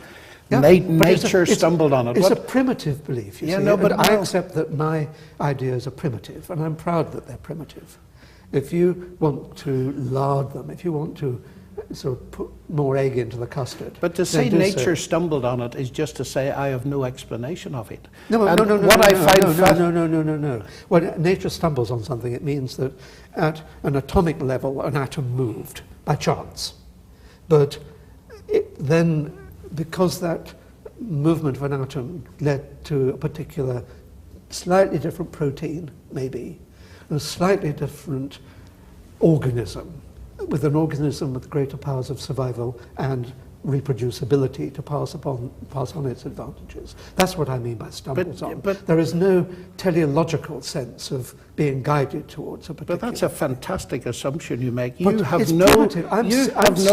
Yeah, nature stumbled on it. It's a primitive belief, you see. No, but I accept that my ideas are primitive, and I'm proud that they're primitive. If you want to lard them, if you want to sort of put more egg into the custard. But to say nature stumbled on it is just to say I have no explanation of it. No. When nature stumbles on something, it means that at an atomic level, an atom moved by chance. But then, because that movement of an atom led to a particular slightly different protein, maybe, and a slightly different organism, with an organism with greater powers of survival and reproducibility to pass on its advantages. That's what I mean by stumbles on. But there is no teleological sense of being guided towards a particular... But that's a fantastic assumption you make. You have no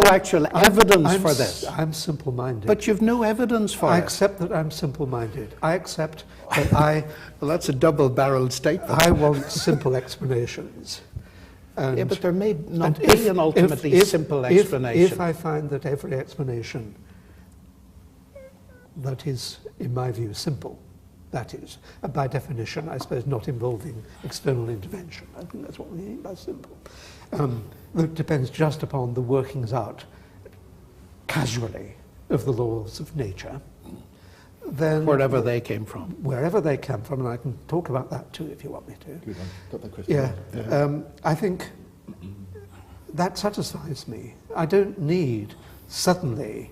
actual evidence for this. I'm simple-minded. But you've no evidence for it. I accept that I'm simple-minded. I accept that I... Well, that's a double-barreled statement. I want simple explanations. Yeah, but there may not be an ultimately simple explanation. If I find that every explanation that is, in my view, simple, that is, by definition, I suppose, not involving external intervention, I think that's what we mean by simple, that depends just upon the workings out, casually, of the laws of nature, then... Wherever they came from. Wherever they came from, and I can talk about that too if you want me to. Good one. Got that question. Yeah. I think that satisfies me. I don't need suddenly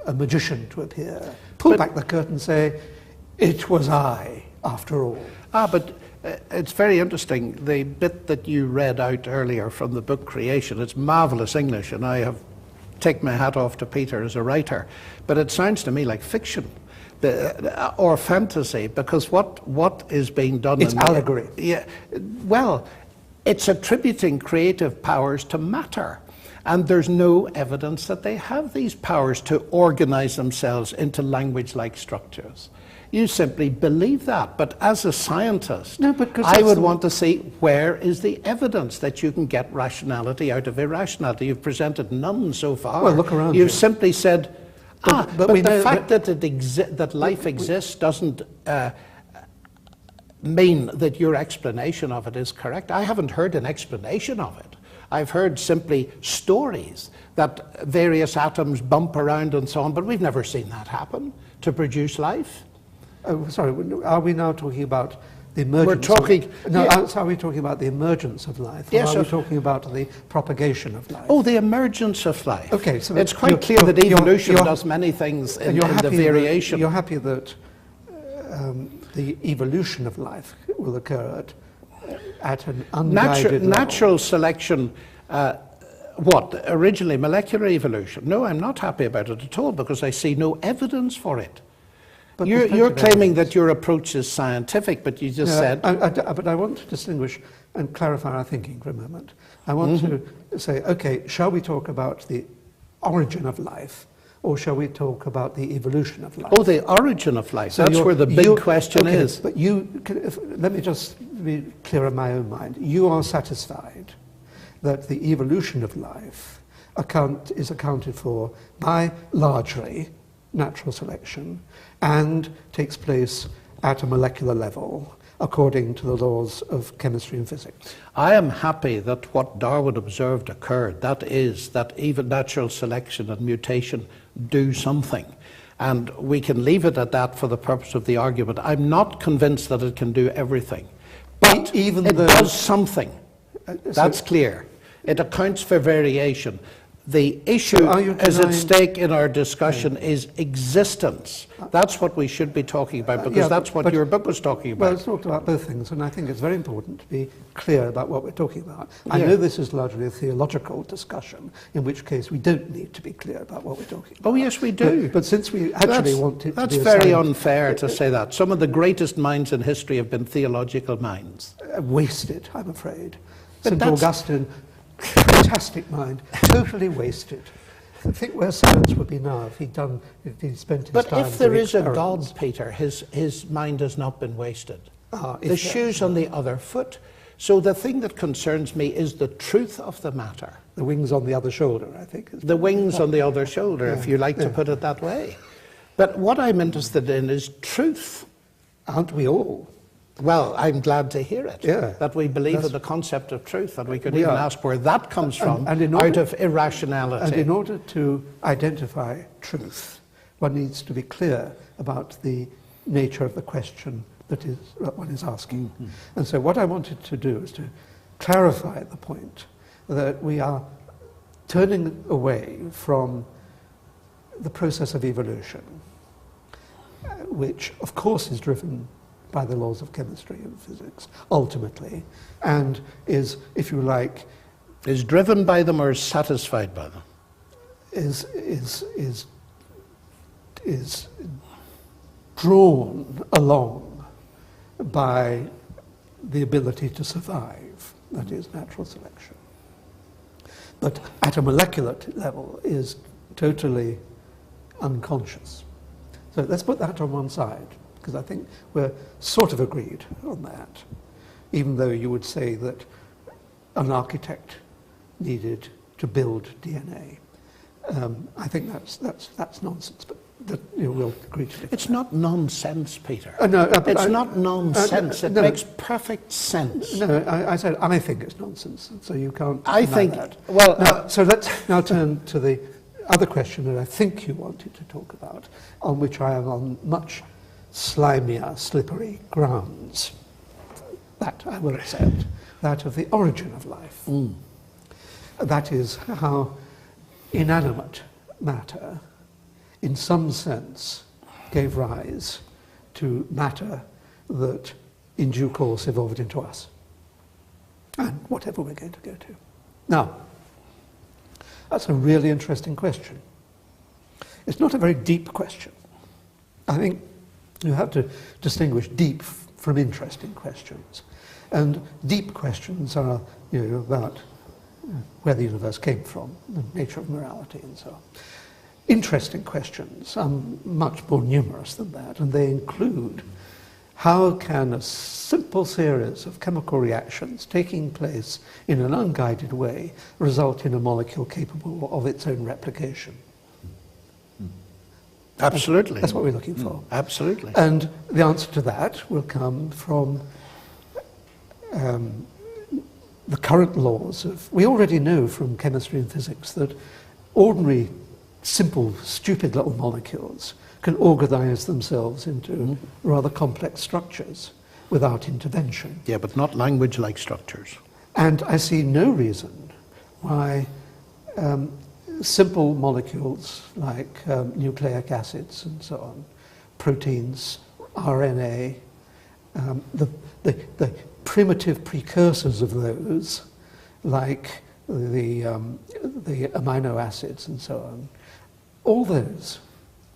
a magician to appear, pull back the curtain and say, it was I, after all. But it's very interesting, the bit that you read out earlier from the book Creation, it's marvellous English, and I have taken my hat off to Peter as a writer, but it sounds to me like fiction. Or fantasy, because what is being done... It's allegory. Yeah, well, it's attributing creative powers to matter, and there's no evidence that they have these powers to organize themselves into language-like structures. You simply believe that, but as a scientist, I would want to see where is the evidence that you can get rationality out of irrationality. You've presented none so far. Well, look around. You've simply said... But the fact that life exists doesn't mean that your explanation of it is correct. I haven't heard an explanation of it. I've heard simply stories that various atoms bump around and so on, but we've never seen that happen to produce life. Oh, sorry, are we now talking about the emergence? We're talking... Are we talking about the emergence of life? Yes, or are we talking about the propagation of life? Oh, the emergence of life. Okay, so it's quite clear that evolution does many things in the variation. You're happy that the evolution of life will occur at an unguided level. Natural selection, originally molecular evolution? No, I'm not happy about it at all, because I see no evidence for it. But you're claiming that your approach is scientific, but you just said... But I want to distinguish and clarify our thinking for a moment. I want to say, okay, shall we talk about the origin of life, or shall we talk about the evolution of life? Oh, the origin of life. So that's where the big question is. But let me just be clear in my own mind. You are satisfied that the evolution of life is accounted for by, largely, natural selection, and takes place at a molecular level according to the laws of chemistry and physics. I am happy that what Darwin observed occurred, that is, that even natural selection and mutation do something. And we can leave it at that for the purpose of the argument. I'm not convinced that it can do everything, but it does something. That's clear. It accounts for variation. The issue is at stake in our discussion is existence. That's what we should be talking about, because that's what your book was talking about. Well, it's talked about both things, and I think it's very important to be clear about what we're talking about. I know this is largely a theological discussion, in which case we don't need to be clear about what we're talking about. Oh, yes, we do. But since we actually want it to be That's very unfair to say that. Some of the greatest minds in history have been theological minds. Wasted, I'm afraid. St. Augustine... Fantastic mind, totally wasted. I think where science would be now if he'd spent his time... But if there is a God, Peter, his mind has not been wasted. The shoe's on the other foot. So the thing that concerns me is the truth of the matter. The wings on the other shoulder, I think. The wings on the other shoulder, if you like to put it that way. But what I'm interested in is truth. Aren't we all? Well, I'm glad to hear it, Yeah. that we believe in the concept of truth, and we could even ask where that comes from, out of irrationality. And in order to identify truth, one needs to be clear about the nature of the question that one is asking. Mm-hmm. And so what I wanted to do is to clarify the point that we are turning away from the process of evolution, which of course is driven by the laws of chemistry and physics, ultimately, and is, if you like... Is driven by them or is satisfied by them? Is drawn along by the ability to survive, that is natural selection. But at a molecular level is totally unconscious. So let's put that on one side, because I think we're sort of agreed on that, even though you would say that an architect needed to build DNA. I think that's nonsense, but we'll agree to it. It's not nonsense, Peter. It's not nonsense. It makes perfect sense. No, I said I think it's nonsense, so you can't I deny think, that. well... So let's now turn to the other question that I think you wanted to talk about, on which I am on much slimier, slippery grounds. That I will accept, that of the origin of life. Mm. That is how inanimate matter, in some sense, gave rise to matter that in due course evolved into us, and whatever we're going to go to. Now, that's a really interesting question. It's not a very deep question. I think you have to distinguish deep from interesting questions. And deep questions are about where the universe came from, the nature of morality and so on. Interesting questions are much more numerous than that, and they include how can a simple series of chemical reactions taking place in an unguided way result in a molecule capable of its own replication? Absolutely. That's what we're looking for. Absolutely. And the answer to that will come from the current laws of... We already know from chemistry and physics that ordinary, simple, stupid little molecules can organize themselves into rather complex structures without intervention. Yeah, but not language-like structures. And I see no reason why simple molecules like nucleic acids and so on, proteins, RNA, the primitive precursors of those, like the amino acids and so on, all those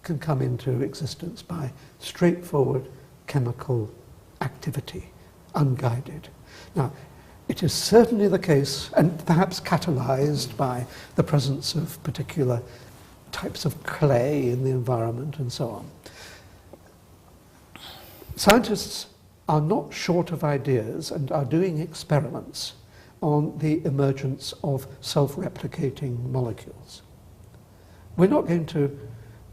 can come into existence by straightforward chemical activity, unguided. Now, it is certainly the case, and perhaps catalyzed by the presence of particular types of clay in the environment and so on. Scientists are not short of ideas and are doing experiments on the emergence of self-replicating molecules. We're not going to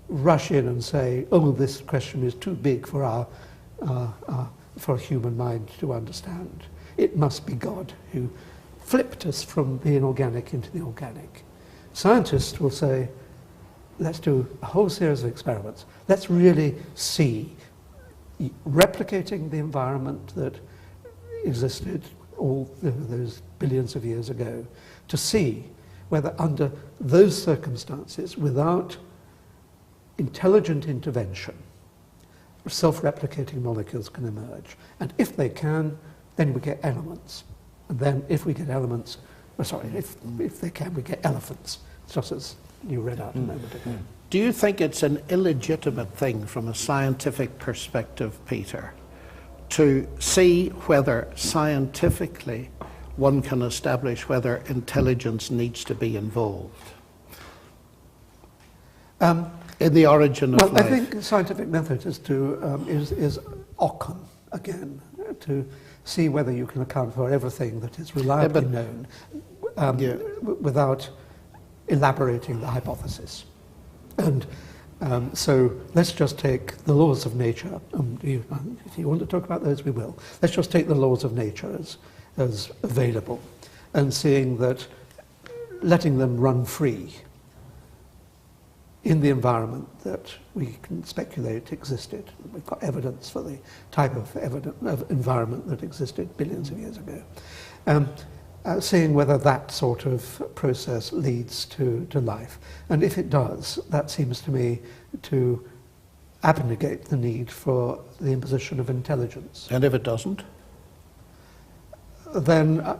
rush in and say, oh, this question is too big for for a human mind to understand. It must be God who flipped us from the inorganic into the organic. Scientists will say, let's do a whole series of experiments. Let's really see, replicating the environment that existed all those billions of years ago, to see whether under those circumstances, without intelligent intervention, self-replicating molecules can emerge. And if they can, then we get elements. And then if we get elements, if they can, we get elephants, just as you read out a moment ago. Do you think it's an illegitimate thing from a scientific perspective, Peter, to see whether scientifically one can establish whether intelligence needs to be involved in the origin of life? Well, I think scientific method is Occam, again, to see whether you can account for everything that is reliably known without elaborating the hypothesis. And So let's just take the laws of nature. If you want to talk about those, we will. Let's just take the laws of nature as available, and seeing that letting them run free in the environment that we can speculate existed. We've got evidence for the type of environment that existed billions of years ago. Seeing whether that sort of process leads to life. And if it does, that seems to me to abnegate the need for the imposition of intelligence. And if it doesn't? Then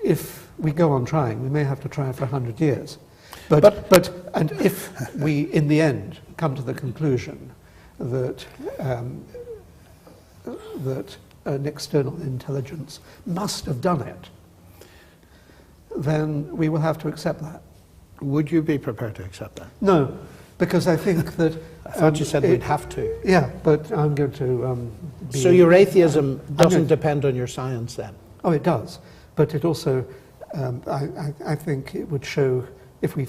if we go on trying, we may have to try for 100 years. And if we, in the end, come to the conclusion that that an external intelligence must have done it, then we will have to accept that. Would you be prepared to accept that? No, because I think that... I thought you said we'd have to. Yeah, but I'm going to... So your atheism doesn't depend on your science then? Oh, it does. But it also, I think it would show, if we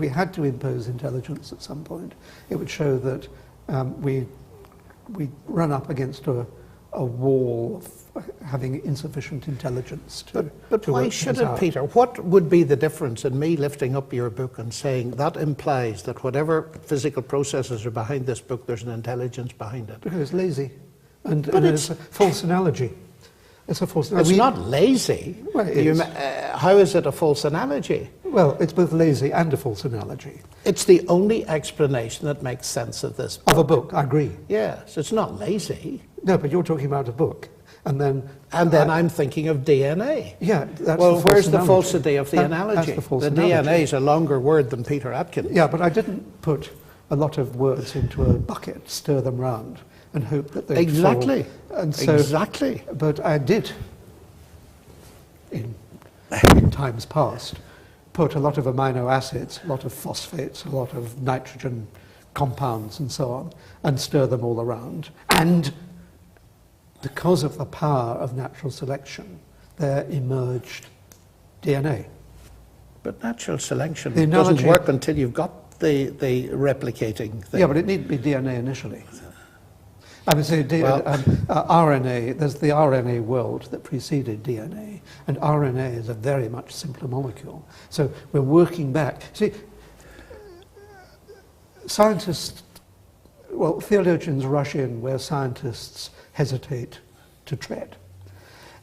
had to impose intelligence at some point, it would show that we run up against a wall of having insufficient intelligence to... But why should it, Peter? What would be the difference in me lifting up your book and saying that implies that whatever physical processes are behind this book, there's an intelligence behind it? Because it's lazy. And it's a false analogy. It's a false analogy. It's not lazy. Well, it is. How is it a false analogy? Well, it's both lazy and a false analogy. It's the only explanation that makes sense of this book. Of a book, I agree. Yes, it's not lazy. No, but you're talking about a book. And then I'm thinking of DNA. Yeah, that's well, the false where's analogy. The falsity of the analogy? That's the false analogy. analogy. DNA is a longer word than Peter Atkins. Yeah, but I didn't put a lot of words into a bucket, stir them round, and hope that they'd Exactly. fall. And so, exactly. But I did, in times past, put a lot of amino acids, a lot of phosphates, a lot of nitrogen compounds and so on, and stir them all around. And because of the power of natural selection, there emerged DNA. But natural selection doesn't work until you've got the replicating thing. Yeah, but it needed to be DNA initially. I would say RNA, there's the RNA world that preceded DNA, and RNA is a very much simpler molecule. So we're working back. See, scientists, well, theologians rush in where scientists hesitate to tread.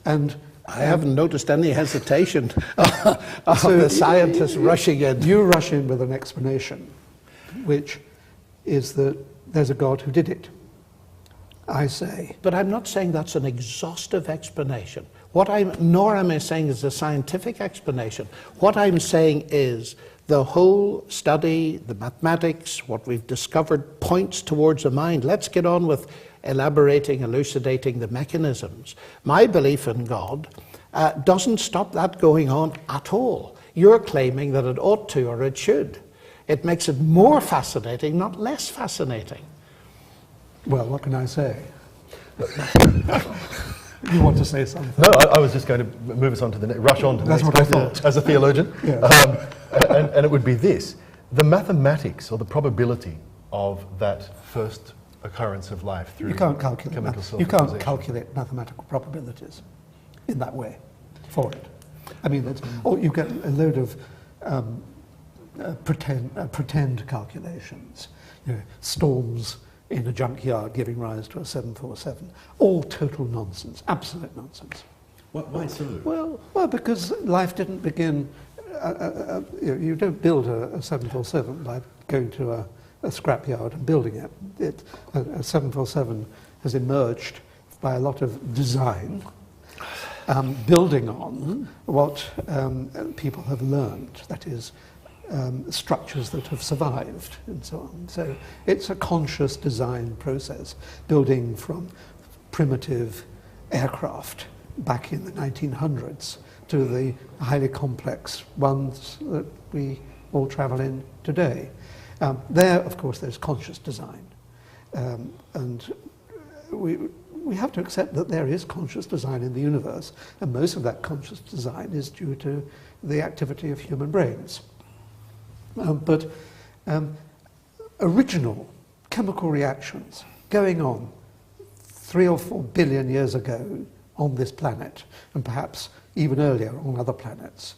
And I haven't noticed any hesitation of the scientists rushing in. You rush in with an explanation, which is that there's a God who did it. I say. But I'm not saying that's an exhaustive explanation. Nor am I saying it's a scientific explanation. What I'm saying is the whole study, the mathematics, what we've discovered points towards a mind. Let's get on with elaborating, elucidating the mechanisms. My belief in God doesn't stop that going on at all. You're claiming that it ought to or it should. It makes it more fascinating, not less fascinating. Well, what can I say? You want to say something? No, I was just going to move us on to the rush on to the That's next what I topic thought. as a theologian. Yeah. And it would be this: the mathematics or the probability of that first occurrence of life through chemical self-organization. You can't calculate mathematical probabilities in that way for it. I mean, you get a load of pretend calculations. You know, storms in a junkyard giving rise to a 747. All total nonsense, absolute nonsense. Why so? Well, because life didn't begin. You don't build a 747 by going to a scrapyard and building it. A 747 has emerged by a lot of design, building on what people have learned. That is, structures that have survived and so on. So it's a conscious design process, building from primitive aircraft back in the 1900s to the highly complex ones that we all travel in today. There, of course, there's conscious design. And we have to accept that there is conscious design in the universe, and most of that conscious design is due to the activity of human brains. But original chemical reactions going on 3 or 4 billion years ago on this planet, and perhaps even earlier on other planets,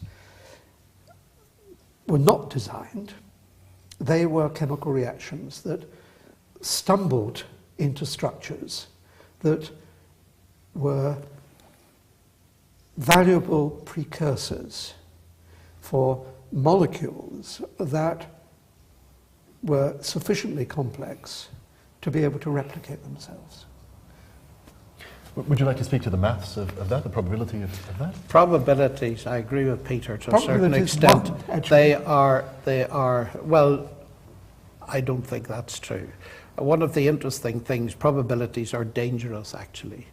were not designed. They were chemical reactions that stumbled into structures that were valuable precursors for molecules that were sufficiently complex to be able to replicate themselves. Would you like to speak to the maths of that, the probability of that? Probabilities, I agree with Peter to a certain extent. They are, well, I don't think that's true. One of the interesting things, probabilities are dangerous actually.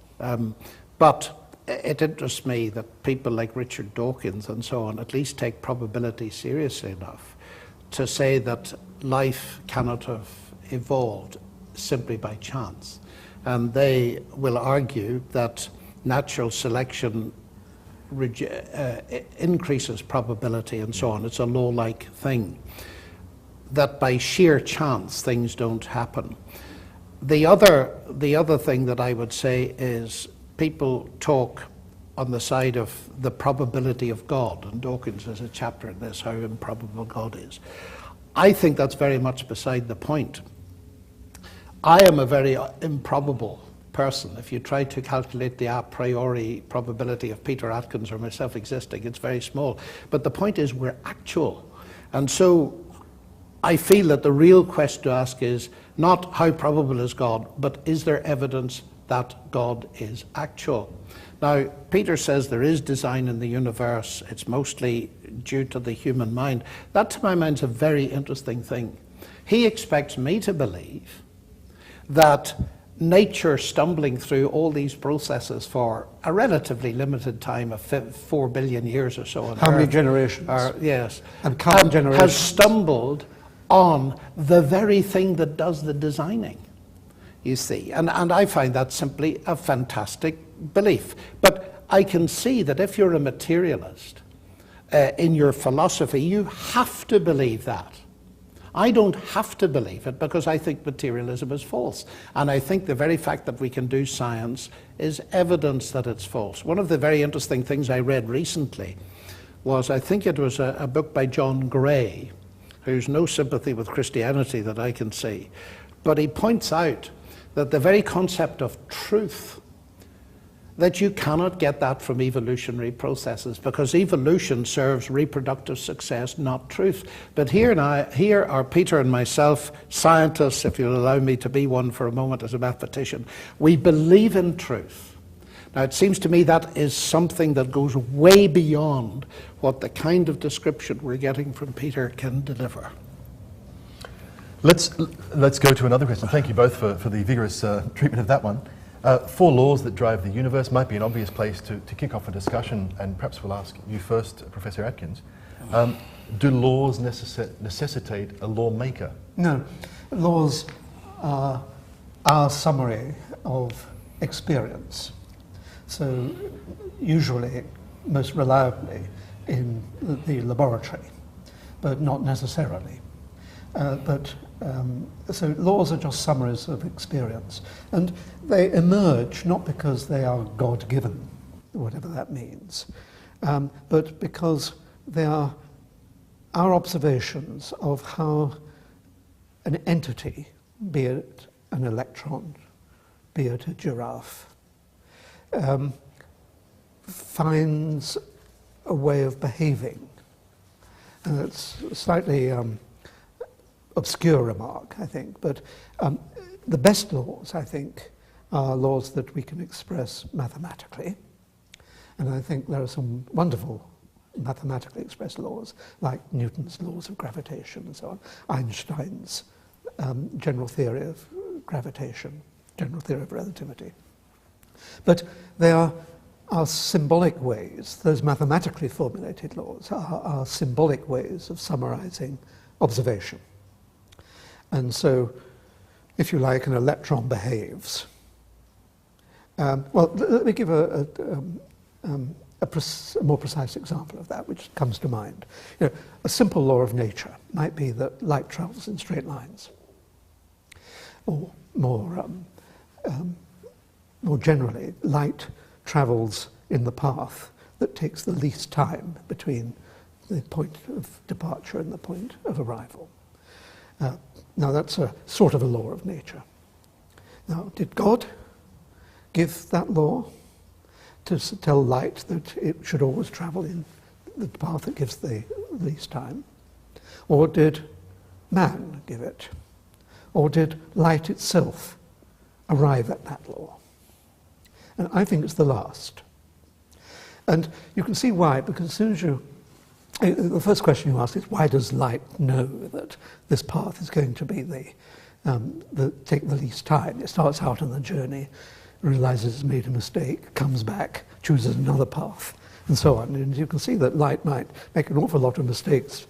But it interests me that people like Richard Dawkins and so on at least take probability seriously enough to say that life cannot have evolved simply by chance. And they will argue that natural selection increases probability and so on. It's a law-like thing. That by sheer chance things don't happen. The other thing that I would say is people talk on the side of the probability of God, and Dawkins has a chapter in this, how improbable God is. I think that's very much beside the point. I am a very improbable person. If you try to calculate the a priori probability of Peter Atkins or myself existing, it's very small. But the point is we're actual. And so I feel that the real question to ask is not how probable is God, but is there evidence that God is actual? Now, Peter says there is design in the universe. It's mostly due to the human mind. That, to my mind, is a very interesting thing. He expects me to believe that nature stumbling through all these processes for a relatively limited time of 4 billion years or so on How many Earth, generations? Yes. And counting generations. Has stumbled on the very thing that does the designing, you see. And I find that simply a fantastic belief. But I can see that if you're a materialist in your philosophy, you have to believe that. I don't have to believe it because I think materialism is false. And I think the very fact that we can do science is evidence that it's false. One of the very interesting things I read recently was, I think it was a book by John Gray, who's no sympathy with Christianity that I can see. But he points out that the very concept of truth, that you cannot get that from evolutionary processes because evolution serves reproductive success, not truth. But here are Peter and myself, scientists, if you'll allow me to be one for a moment as a mathematician. We believe in truth. Now it seems to me that is something that goes way beyond what the kind of description we're getting from Peter can deliver. Let's go to another question. Thank you both for the vigorous treatment of that one. 4 laws that drive the universe might be an obvious place to kick off a discussion, and perhaps we'll ask you first, Professor Atkins. Do laws necessitate a lawmaker? No. Laws are our summary of experience. So usually, most reliably, in the laboratory, but not necessarily. So laws are just summaries of experience, and they emerge not because they are God-given, whatever that means, but because they are our observations of how an entity, be it an electron, be it a giraffe, finds a way of behaving. And it's slightly obscure remark, I think, but the best laws, I think, are laws that we can express mathematically. And I think there are some wonderful mathematically expressed laws, like Newton's laws of gravitation and so on, Einstein's general theory of gravitation, general theory of relativity. But they are symbolic ways, those mathematically formulated laws are symbolic ways of summarizing observation. And so, if you like, an electron behaves. Well, let me give a more precise example of that, which comes to mind. You know, a simple law of nature might be that light travels in straight lines. Or more generally, light travels in the path that takes the least time between the point of departure and the point of arrival. Now that's a sort of a law of nature. Now, did God give that law to tell light that it should always travel in the path that gives the least time? Or did man give it? Or did light itself arrive at that law? And I think it's the last. And you can see why, because as soon as the first question you ask is, why does light know that this path is going to be take the least time? It starts out on the journey, realizes it's made a mistake, comes back, chooses another path, and so on. And you can see that light might make an awful lot of mistakes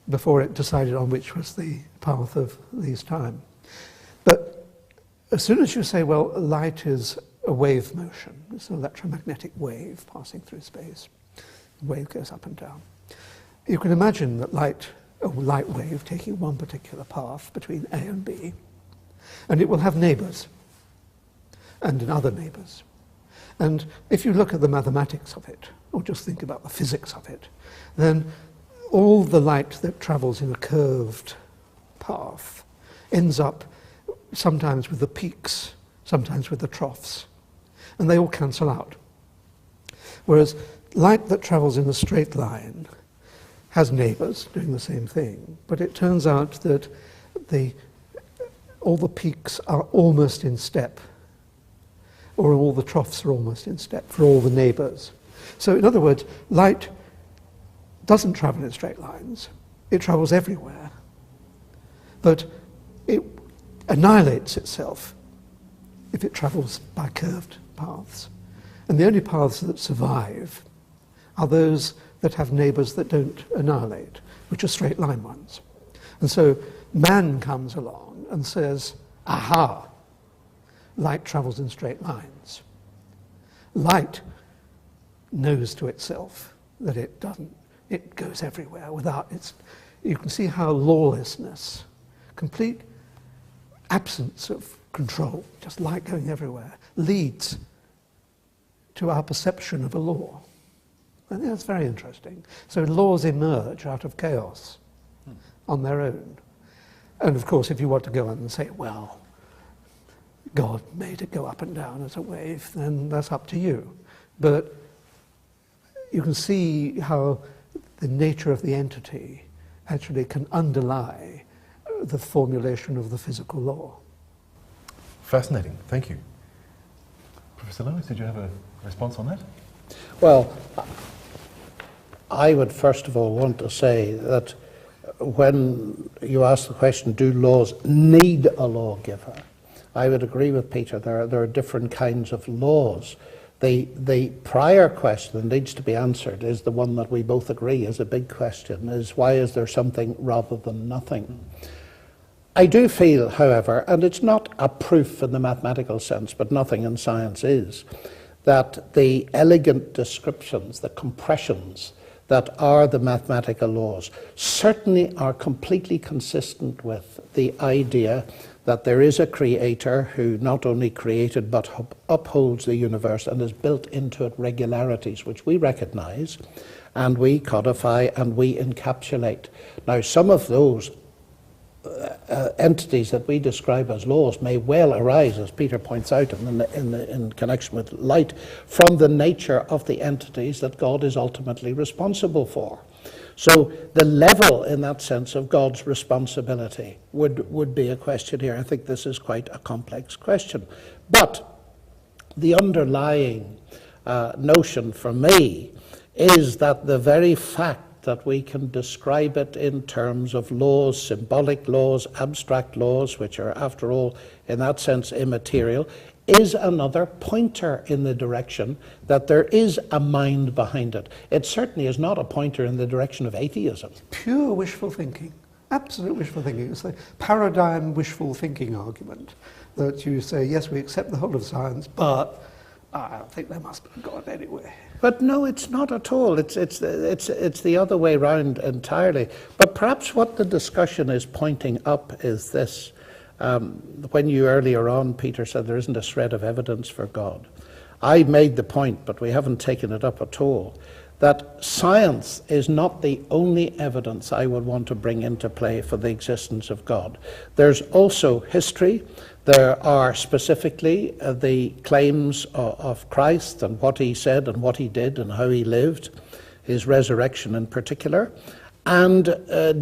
before it decided on which was the path of least time. But as soon as you say, well, light is a wave motion, it's an electromagnetic wave passing through space, the wave goes up and down. You can imagine that a light wave taking one particular path between A and B, and it will have neighbours and other neighbours. And if you look at the mathematics of it, or just think about the physics of it, then all the light that travels in a curved path ends up sometimes with the peaks, sometimes with the troughs, and they all cancel out. Whereas light that travels in a straight line has neighbours doing the same thing, but it turns out that all the peaks are almost in step, or all the troughs are almost in step for all the neighbours. So in other words, light doesn't travel in straight lines, it travels everywhere, but it annihilates itself if it travels by curved paths. And the only paths that survive are those that have neighbours that don't annihilate, which are straight line ones. And so man comes along and says, aha, light travels in straight lines. Light knows to itself that it doesn't. It goes everywhere without its... You can see how lawlessness, complete absence of control, just light going everywhere, leads to our perception of a law. I think that's very interesting. So laws emerge out of chaos on their own. And of course, if you want to go on and say, well, God made it go up and down as a wave, then that's up to you. But you can see how the nature of the entity actually can underlie the formulation of the physical law. Fascinating, thank you. Professor Ленъкс, did you have a response on that? Well, I would first of all want to say that when you ask the question, do laws need a lawgiver? I would agree with Peter, there are different kinds of laws. The prior question that needs to be answered is the one that we both agree is a big question, is why is there something rather than nothing? I do feel, however, and it's not a proof in the mathematical sense, but nothing in science is, that the elegant descriptions, the compressions that are the mathematical laws certainly are completely consistent with the idea that there is a creator who not only created but upholds the universe and has built into it regularities which we recognize and we codify and we encapsulate. Now, some of those entities that we describe as laws may well arise, as Peter points out in connection with light, from the nature of the entities that God is ultimately responsible for. So the level, in that sense, of God's responsibility would be a question here. I think this is quite a complex question. But the underlying notion for me is that the very fact that we can describe it in terms of laws, symbolic laws, abstract laws, which are, after all, in that sense, immaterial, is another pointer in the direction that there is a mind behind it. It certainly is not a pointer in the direction of atheism. Pure wishful thinking, absolute wishful thinking. It's the paradigm wishful thinking argument that you say, yes, we accept the whole of science, but I don't think there must be a God anyway. But no, it's not at all. It's the other way round entirely. But perhaps what the discussion is pointing up is this. When you earlier on, Peter, said there isn't a shred of evidence for God, I made the point, but we haven't taken it up at all, that science is not the only evidence I would want to bring into play for the existence of God. There's also history. There are specifically the claims of Christ and what he said and what he did and how he lived, his resurrection in particular, and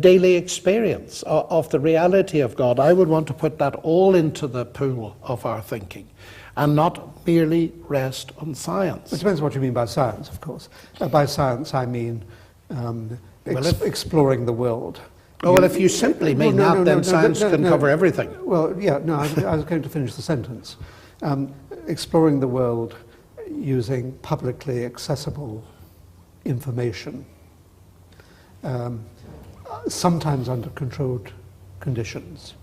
daily experience of the reality of God. I would want to put that all into the pool of our thinking and not merely rest on science. It depends what you mean by science, of course. By science, I mean exploring the world. Oh, well, if you simply mean then science can cover everything. Well, yeah, no, I was going to finish the sentence. Exploring the world using publicly accessible information, sometimes under controlled conditions,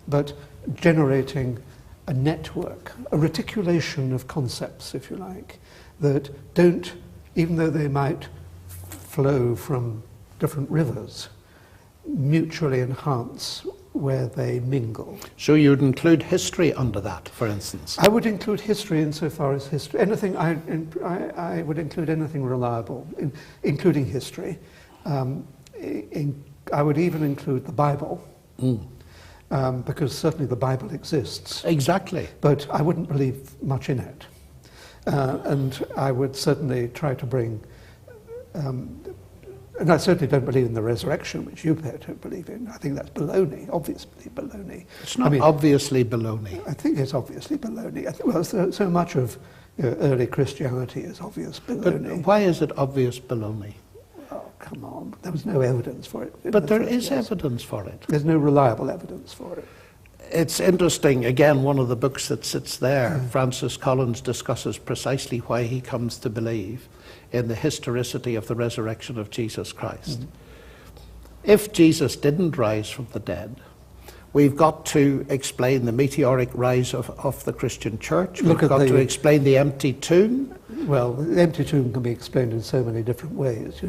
but generating a network, a reticulation of concepts, if you like, that don't, even though they might flow from different rivers, mutually enhance where they mingle. So you'd include history under that, for instance? I would include history insofar as history, anything, I would include anything reliable, including history. I would even include the Bible. Because certainly the Bible exists. Exactly. But I wouldn't believe much in it. And I would certainly try to bring, and I certainly don't believe in the resurrection, which you don't believe in. I think that's baloney, obviously baloney. It's not obviously baloney. I think it's obviously baloney. Well, so much of early Christianity is obvious baloney. But why is it obvious baloney? Oh, come on. There was no evidence for it. But there is evidence for it. There's no reliable evidence for it. It's interesting, again, one of the books that sits there, Francis Collins discusses precisely why he comes to believe in the historicity of the resurrection of Jesus Christ. If Jesus didn't rise from the dead, we've got to explain the meteoric rise of the Christian church. We've got to explain the empty tomb. Well, the empty tomb can be explained in so many different ways.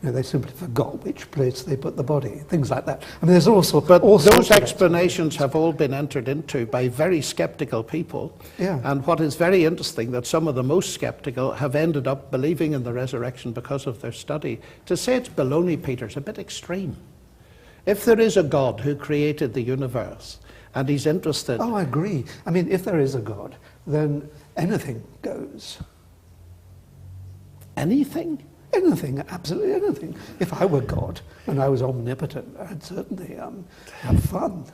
They simply forgot which place they put the body, things like that. I mean, there's also... But those explanations have all been entered into by very sceptical people. Yeah. And what is very interesting, that some of the most sceptical have ended up believing in the resurrection because of their study. To say it's baloney, Peter, is a bit extreme. If there is a God who created the universe, and he's interested... Oh, I agree. I mean, if there is a God, then anything goes. Anything? Anything, absolutely anything. If I were God and I was omnipotent, I'd certainly have fun.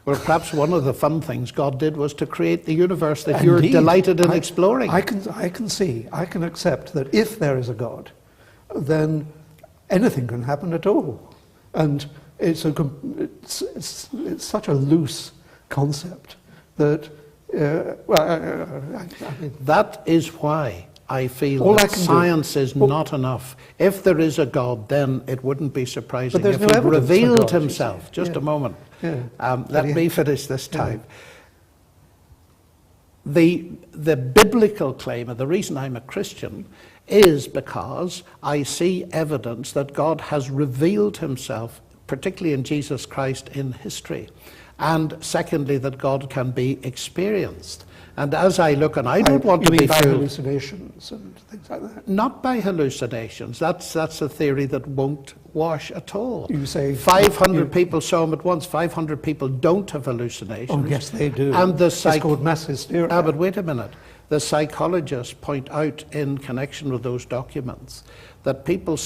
Well, perhaps one of the fun things God did was to create the universe that you're delighted in exploring. I can accept that if there is a God, then anything can happen at all. And it's such a loose concept that, that is why I feel that science is not enough. If there is a God, then it wouldn't be surprising if he revealed himself. Just a moment. Let me finish this time. The biblical claim, and the reason I'm a Christian, is because I see evidence that God has revealed himself, particularly in Jesus Christ, in history. And secondly, that God can be experienced. And as I look, and I don't want to be by hallucinations and things like that? Not by hallucinations. That's a theory that won't wash at all. You say 500 people saw him at once. 500 people don't have hallucinations. Oh, yes, they do. And it's called mass hysteria. But wait a minute. The psychologists point out in connection with those documents that people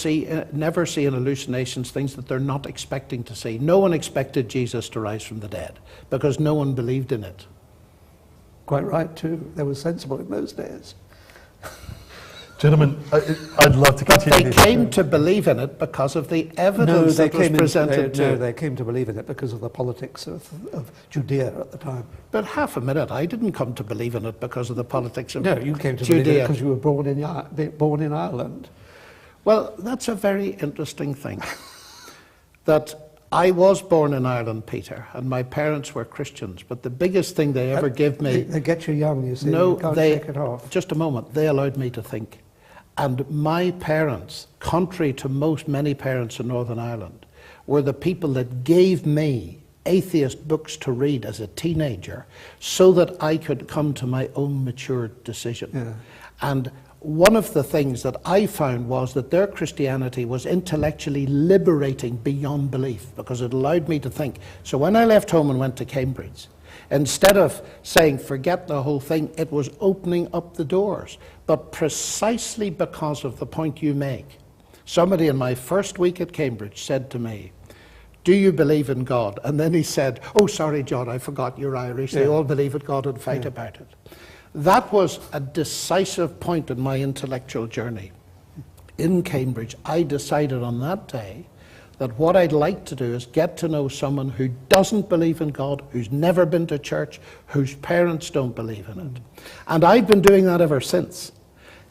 never see in hallucinations things that they're not expecting to see. No one expected Jesus to rise from the dead because no one believed in it. Quite right, too. They were sensible in those days. Gentlemen, I'd love to continue. But they came to believe in it because of the evidence that was presented to. No, they came to believe in it because of the politics of Judea at the time. But half a minute, I didn't come to believe in it because of the politics of Judea. No, you came to Judea. believe in it because you were born in Ireland. Well, that's a very interesting thing. That I was born in Ireland, Peter, and my parents were Christians, but the biggest thing they ever gave me... They get you young, you see, no, you can't shake it off. Just a moment, they allowed me to think. And my parents, contrary to many parents in Northern Ireland, were the people that gave me atheist books to read as a teenager so that I could come to my own mature decision. Yeah. And one of the things that I found was that their Christianity was intellectually liberating beyond belief, because it allowed me to think. So when I left home and went to Cambridge, instead of saying forget the whole thing, it was opening up the doors. But precisely because of the point you make, somebody in my first week at Cambridge said to me, "Do you believe in God?" And then he said, "Oh, sorry, John, I forgot you're Irish. They all believe in God and fight about it." That was a decisive point in my intellectual journey. In Cambridge, I decided on that day that what I'd like to do is get to know someone who doesn't believe in God, who's never been to church, whose parents don't believe in it. And I've been doing that ever since,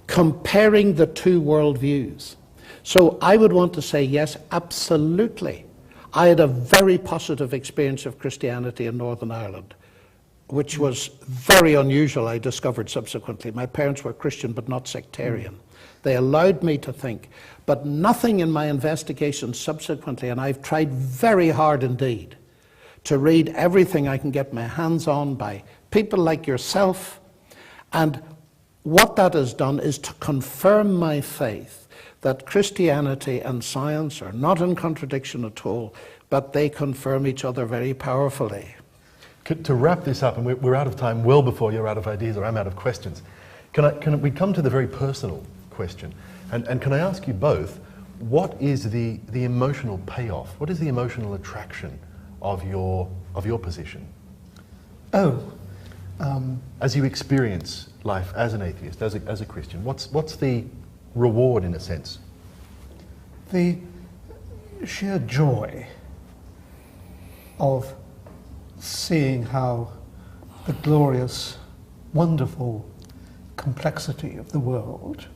comparing the two worldviews. So I would want to say, yes, absolutely. I had a very positive experience of Christianity in Northern Ireland, which was very unusual, I discovered subsequently. My parents were Christian but not sectarian. They allowed me to think, but nothing in my investigation subsequently, and I've tried very hard indeed to read everything I can get my hands on by people like yourself, and what that has done is to confirm my faith that Christianity and science are not in contradiction at all, but they confirm each other very powerfully. To wrap this up, and we're out of time well before you're out of ideas or I'm out of questions, can we come to the very personal question? And can I ask you both, what is the emotional payoff? What is the emotional attraction of your position? As you experience life as an atheist, as a Christian, what's the reward in a sense? The sheer joy of seeing how the glorious, wonderful complexity of the world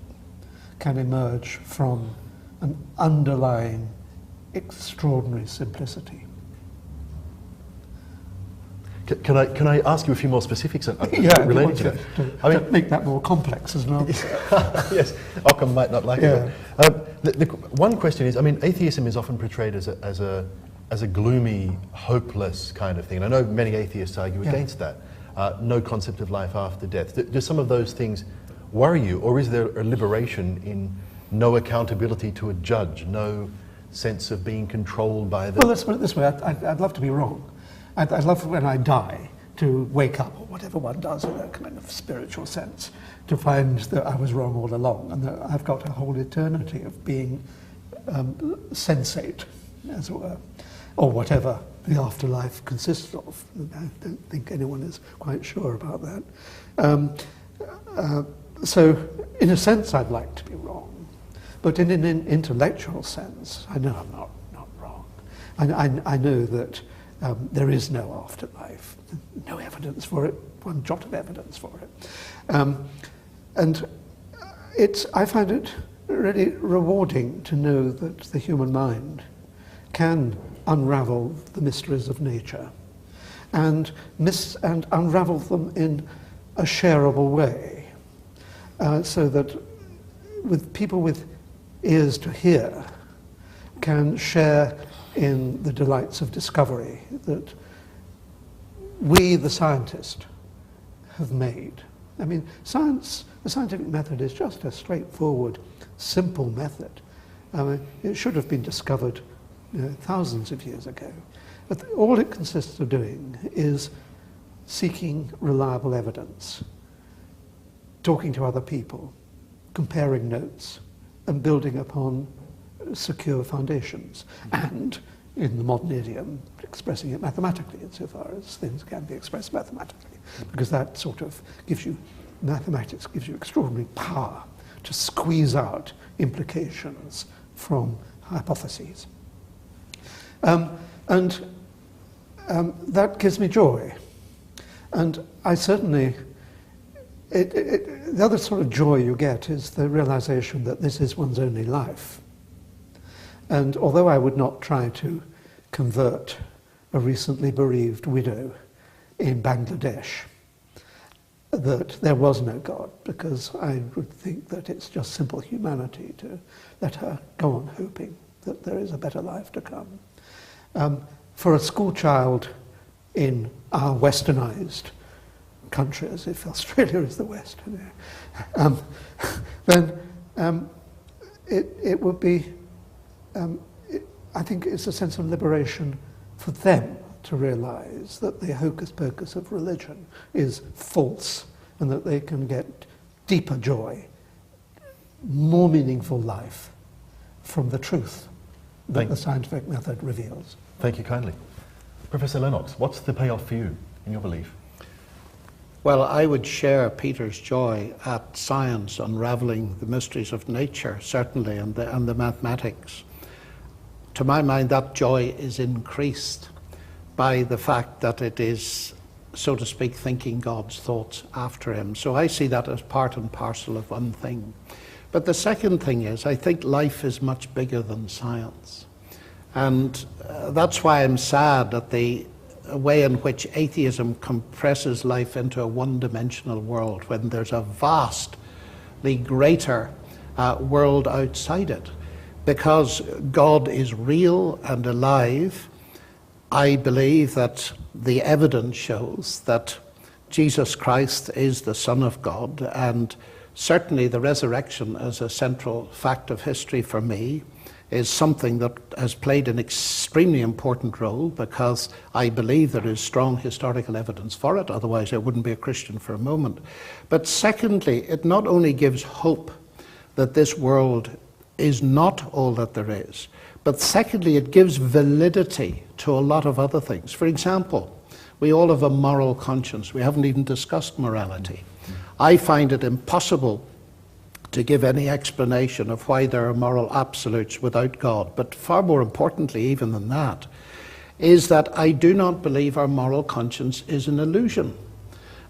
can emerge from an underlying extraordinary simplicity. Can I ask you a few more specifics related to that? I mean, make that more complex as well. Yes, Occam might not like it. The one question is, I mean, atheism is often portrayed as a gloomy, hopeless kind of thing. And I know many atheists argue against that. No concept of life after death. Do some of those things worry you, or is there a liberation in no accountability to a judge, no sense of being controlled by the... Well, let's put it this way, I'd love to be wrong. I'd love when I die to wake up, or whatever one does in a kind of spiritual sense, to find that I was wrong all along, and that I've got a whole eternity of being sensate, as it were, or whatever the afterlife consists of. I don't think anyone is quite sure about that. So, in a sense, I'd like to be wrong. But in an intellectual sense, I know I'm not wrong. I know that there is no afterlife, no evidence for it, one jot of evidence for it. And I find it really rewarding to know that the human mind can unravel the mysteries of nature and unravel them in a shareable way, so that with people with ears to hear can share in the delights of discovery that we, the scientist, have made. I mean, science, the scientific method is just a straightforward, simple method. I mean, it should have been discovered thousands of years ago. But all it consists of doing is seeking reliable evidence, talking to other people, comparing notes, and building upon secure foundations, and, in the modern idiom, expressing it mathematically, insofar as things can be expressed mathematically, because that sort of gives you, mathematics gives you extraordinary power to squeeze out implications from hypotheses. That gives me joy. And I certainly, the other sort of joy you get is the realization that this is one's only life. And although I would not try to convert a recently bereaved widow in Bangladesh, that there was no God, because I would think that it's just simple humanity to let her go on hoping that there is a better life to come. for a school child in our westernized countries, if Australia is the West, then it would be, I think it's a sense of liberation for them to realize that the hocus pocus of religion is false and that they can get deeper joy, more meaningful life from the truth that the scientific method reveals. Thank you kindly. Professor Ленъкс, what's the payoff for you in your belief? Well, I would share Peter's joy at science unravelling the mysteries of nature, certainly, and the mathematics. To my mind, that joy is increased by the fact that it is, so to speak, thinking God's thoughts after him. So I see that as part and parcel of one thing. But the second thing is, I think life is much bigger than science. And that's why I'm sad at the way in which atheism compresses life into a one-dimensional world when there's a vastly greater world outside it. Because God is real and alive, I believe that the evidence shows that Jesus Christ is the Son of God, and certainly the resurrection as a central fact of history for me is something that has played an extremely important role, because I believe there is strong historical evidence for it, otherwise I wouldn't be a Christian for a moment. But secondly, it not only gives hope that this world is not all that there is, but secondly, it gives validity to a lot of other things. For example, we all have a moral conscience. We haven't even discussed morality. I find it impossible to give any explanation of why there are moral absolutes without God. But far more importantly, even than that, is that I do not believe our moral conscience is an illusion.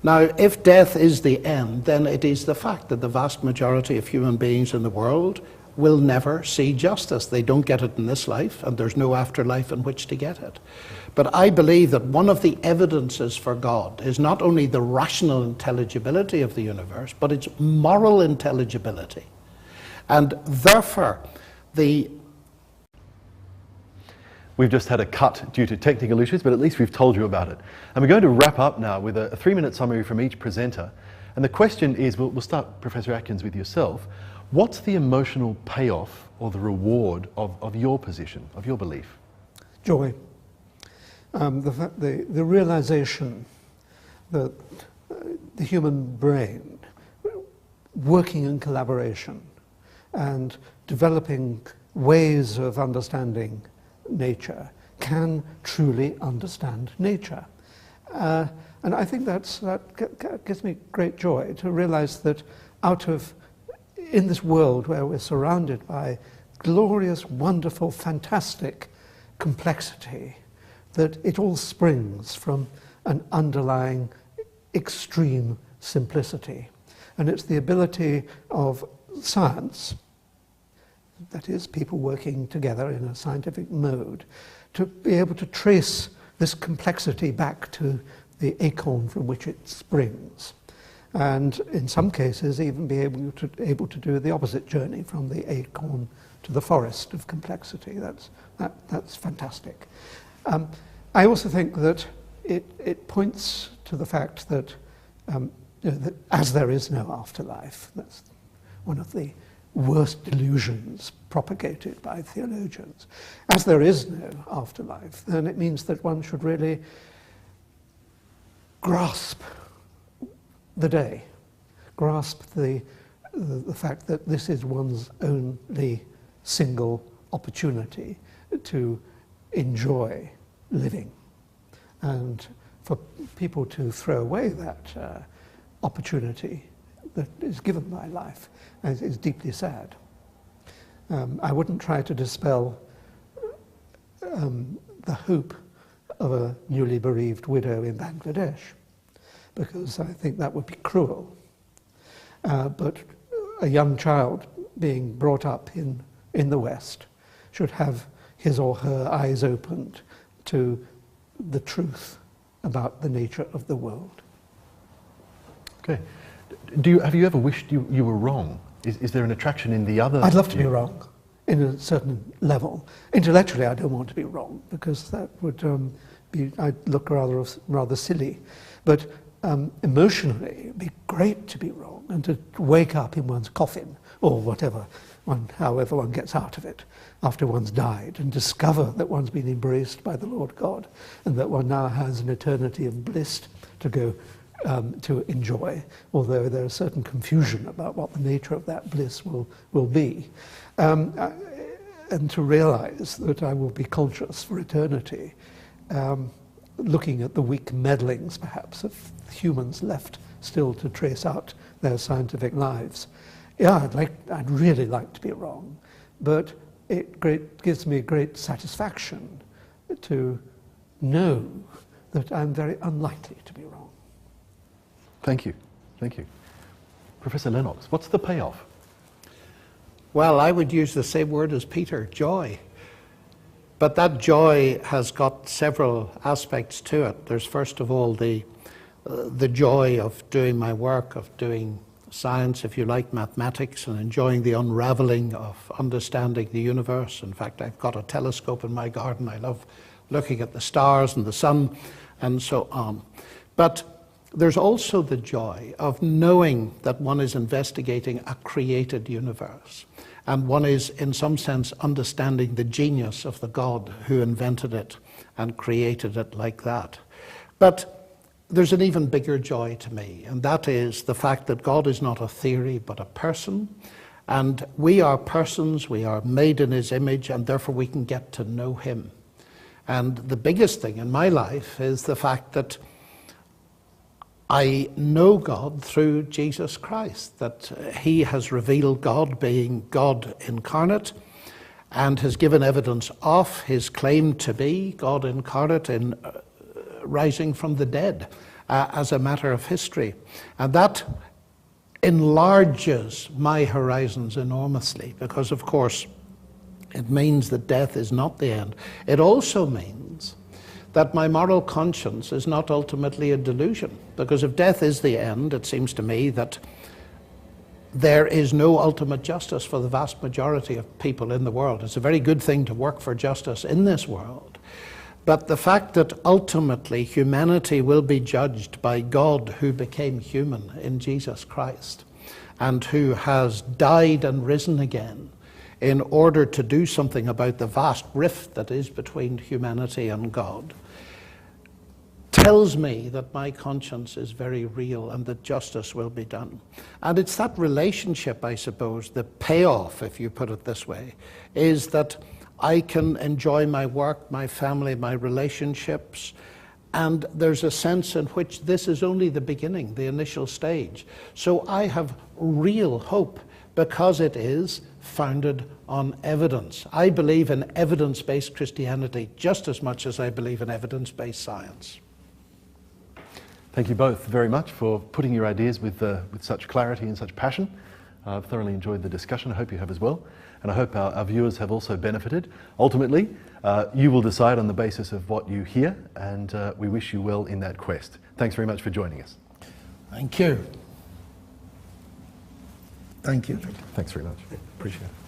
Now, if death is the end, then it is the fact that the vast majority of human beings in the world will never see justice. They don't get it in this life, and there's no afterlife in which to get it. But I believe that one of the evidences for God is not only the rational intelligibility of the universe, but its moral intelligibility. And therefore, We've just had a cut due to technical issues, but at least we've told you about it. And we're going to wrap up now with a 3-minute summary from each presenter. And the question is, we'll start, Professor Atkins, with yourself. What's the emotional payoff or the reward of your position, of your belief? Joy. The realization that the human brain, working in collaboration and developing ways of understanding nature, can truly understand nature. And I think that gives me great joy to realize that in this world where we're surrounded by glorious, wonderful, fantastic complexity, that it all springs from an underlying extreme simplicity. And it's the ability of science, that is, people working together in a scientific mode, to be able to trace this complexity back to the acorn from which it springs. And in some cases, even be able to do the opposite journey from the acorn to the forest of complexity. That's fantastic. I also think that it points to the fact that, that as there is no afterlife, that's one of the worst delusions propagated by theologians. As there is no afterlife, then it means that one should really grasp the day, grasp the fact that this is one's only single opportunity to enjoy living. And for people to throw away that opportunity that is given by life is deeply sad. I wouldn't try to dispel the hope of a newly bereaved widow in Bangladesh, because I think that would be cruel. But a young child being brought up in the West should have his or her eyes opened to the truth about the nature of the world. Okay. Have you ever wished you were wrong? Is there an attraction in the other? I'd love to be wrong. in a certain level. Intellectually, I don't want to be wrong, because that would I'd look rather silly. But emotionally, it'd be great to be wrong and to wake up in one's coffin, or whatever, however one gets out of it, after one's died, and discover that one's been embraced by the Lord God, and that one now has an eternity of bliss to go to enjoy, although there is certain confusion about what the nature of that bliss will be. And to realize that I will be conscious for eternity, looking at the weak meddlings, perhaps, of humans left still to trace out their scientific lives. Yeah, I'd really like to be wrong, but it gives me great satisfaction to know that I'm very unlikely to be wrong. Thank you. Thank you. Professor Ленъкс, what's the payoff? Well, I would use the same word as Peter, joy. But that joy has got several aspects to it. There's first of all the joy of doing my work, of doing science, if you like, mathematics, and enjoying the unraveling of understanding the universe. In fact, I've got a telescope in my garden. I love looking at the stars and the sun and so on. But there's also the joy of knowing that one is investigating a created universe, and one is, in some sense, understanding the genius of the God who invented it and created it like that. But there's an even bigger joy to me, and that is the fact that God is not a theory but a person, and we are persons, we are made in his image, and therefore we can get to know him. And the biggest thing in my life is the fact that I know God through Jesus Christ, that he has revealed God, being God incarnate, and has given evidence of his claim to be God incarnate in rising from the dead as a matter of history. And that enlarges my horizons enormously, because of course it means that death is not the end. It also means that my moral conscience is not ultimately a delusion, because if death is the end, it seems to me that there is no ultimate justice for the vast majority of people in the world. It's a very good thing to work for justice in this world, but the fact that ultimately humanity will be judged by God, who became human in Jesus Christ and who has died and risen again in order to do something about the vast rift that is between humanity and God, tells me that my conscience is very real and that justice will be done. And it's that relationship, I suppose, the payoff, if you put it this way, is that I can enjoy my work, my family, my relationships, and there's a sense in which this is only the beginning, the initial stage. So I have real hope, because it is founded on evidence. I believe in evidence-based Christianity just as much as I believe in evidence-based science. Thank you both very much for putting your ideas with such clarity and such passion. I've thoroughly enjoyed the discussion. I hope you have as well. And I hope our viewers have also benefited. Ultimately, you will decide on the basis of what you hear, and we wish you well in that quest. Thanks very much for joining us. Thank you. Thank you. Thanks very much. Appreciate it.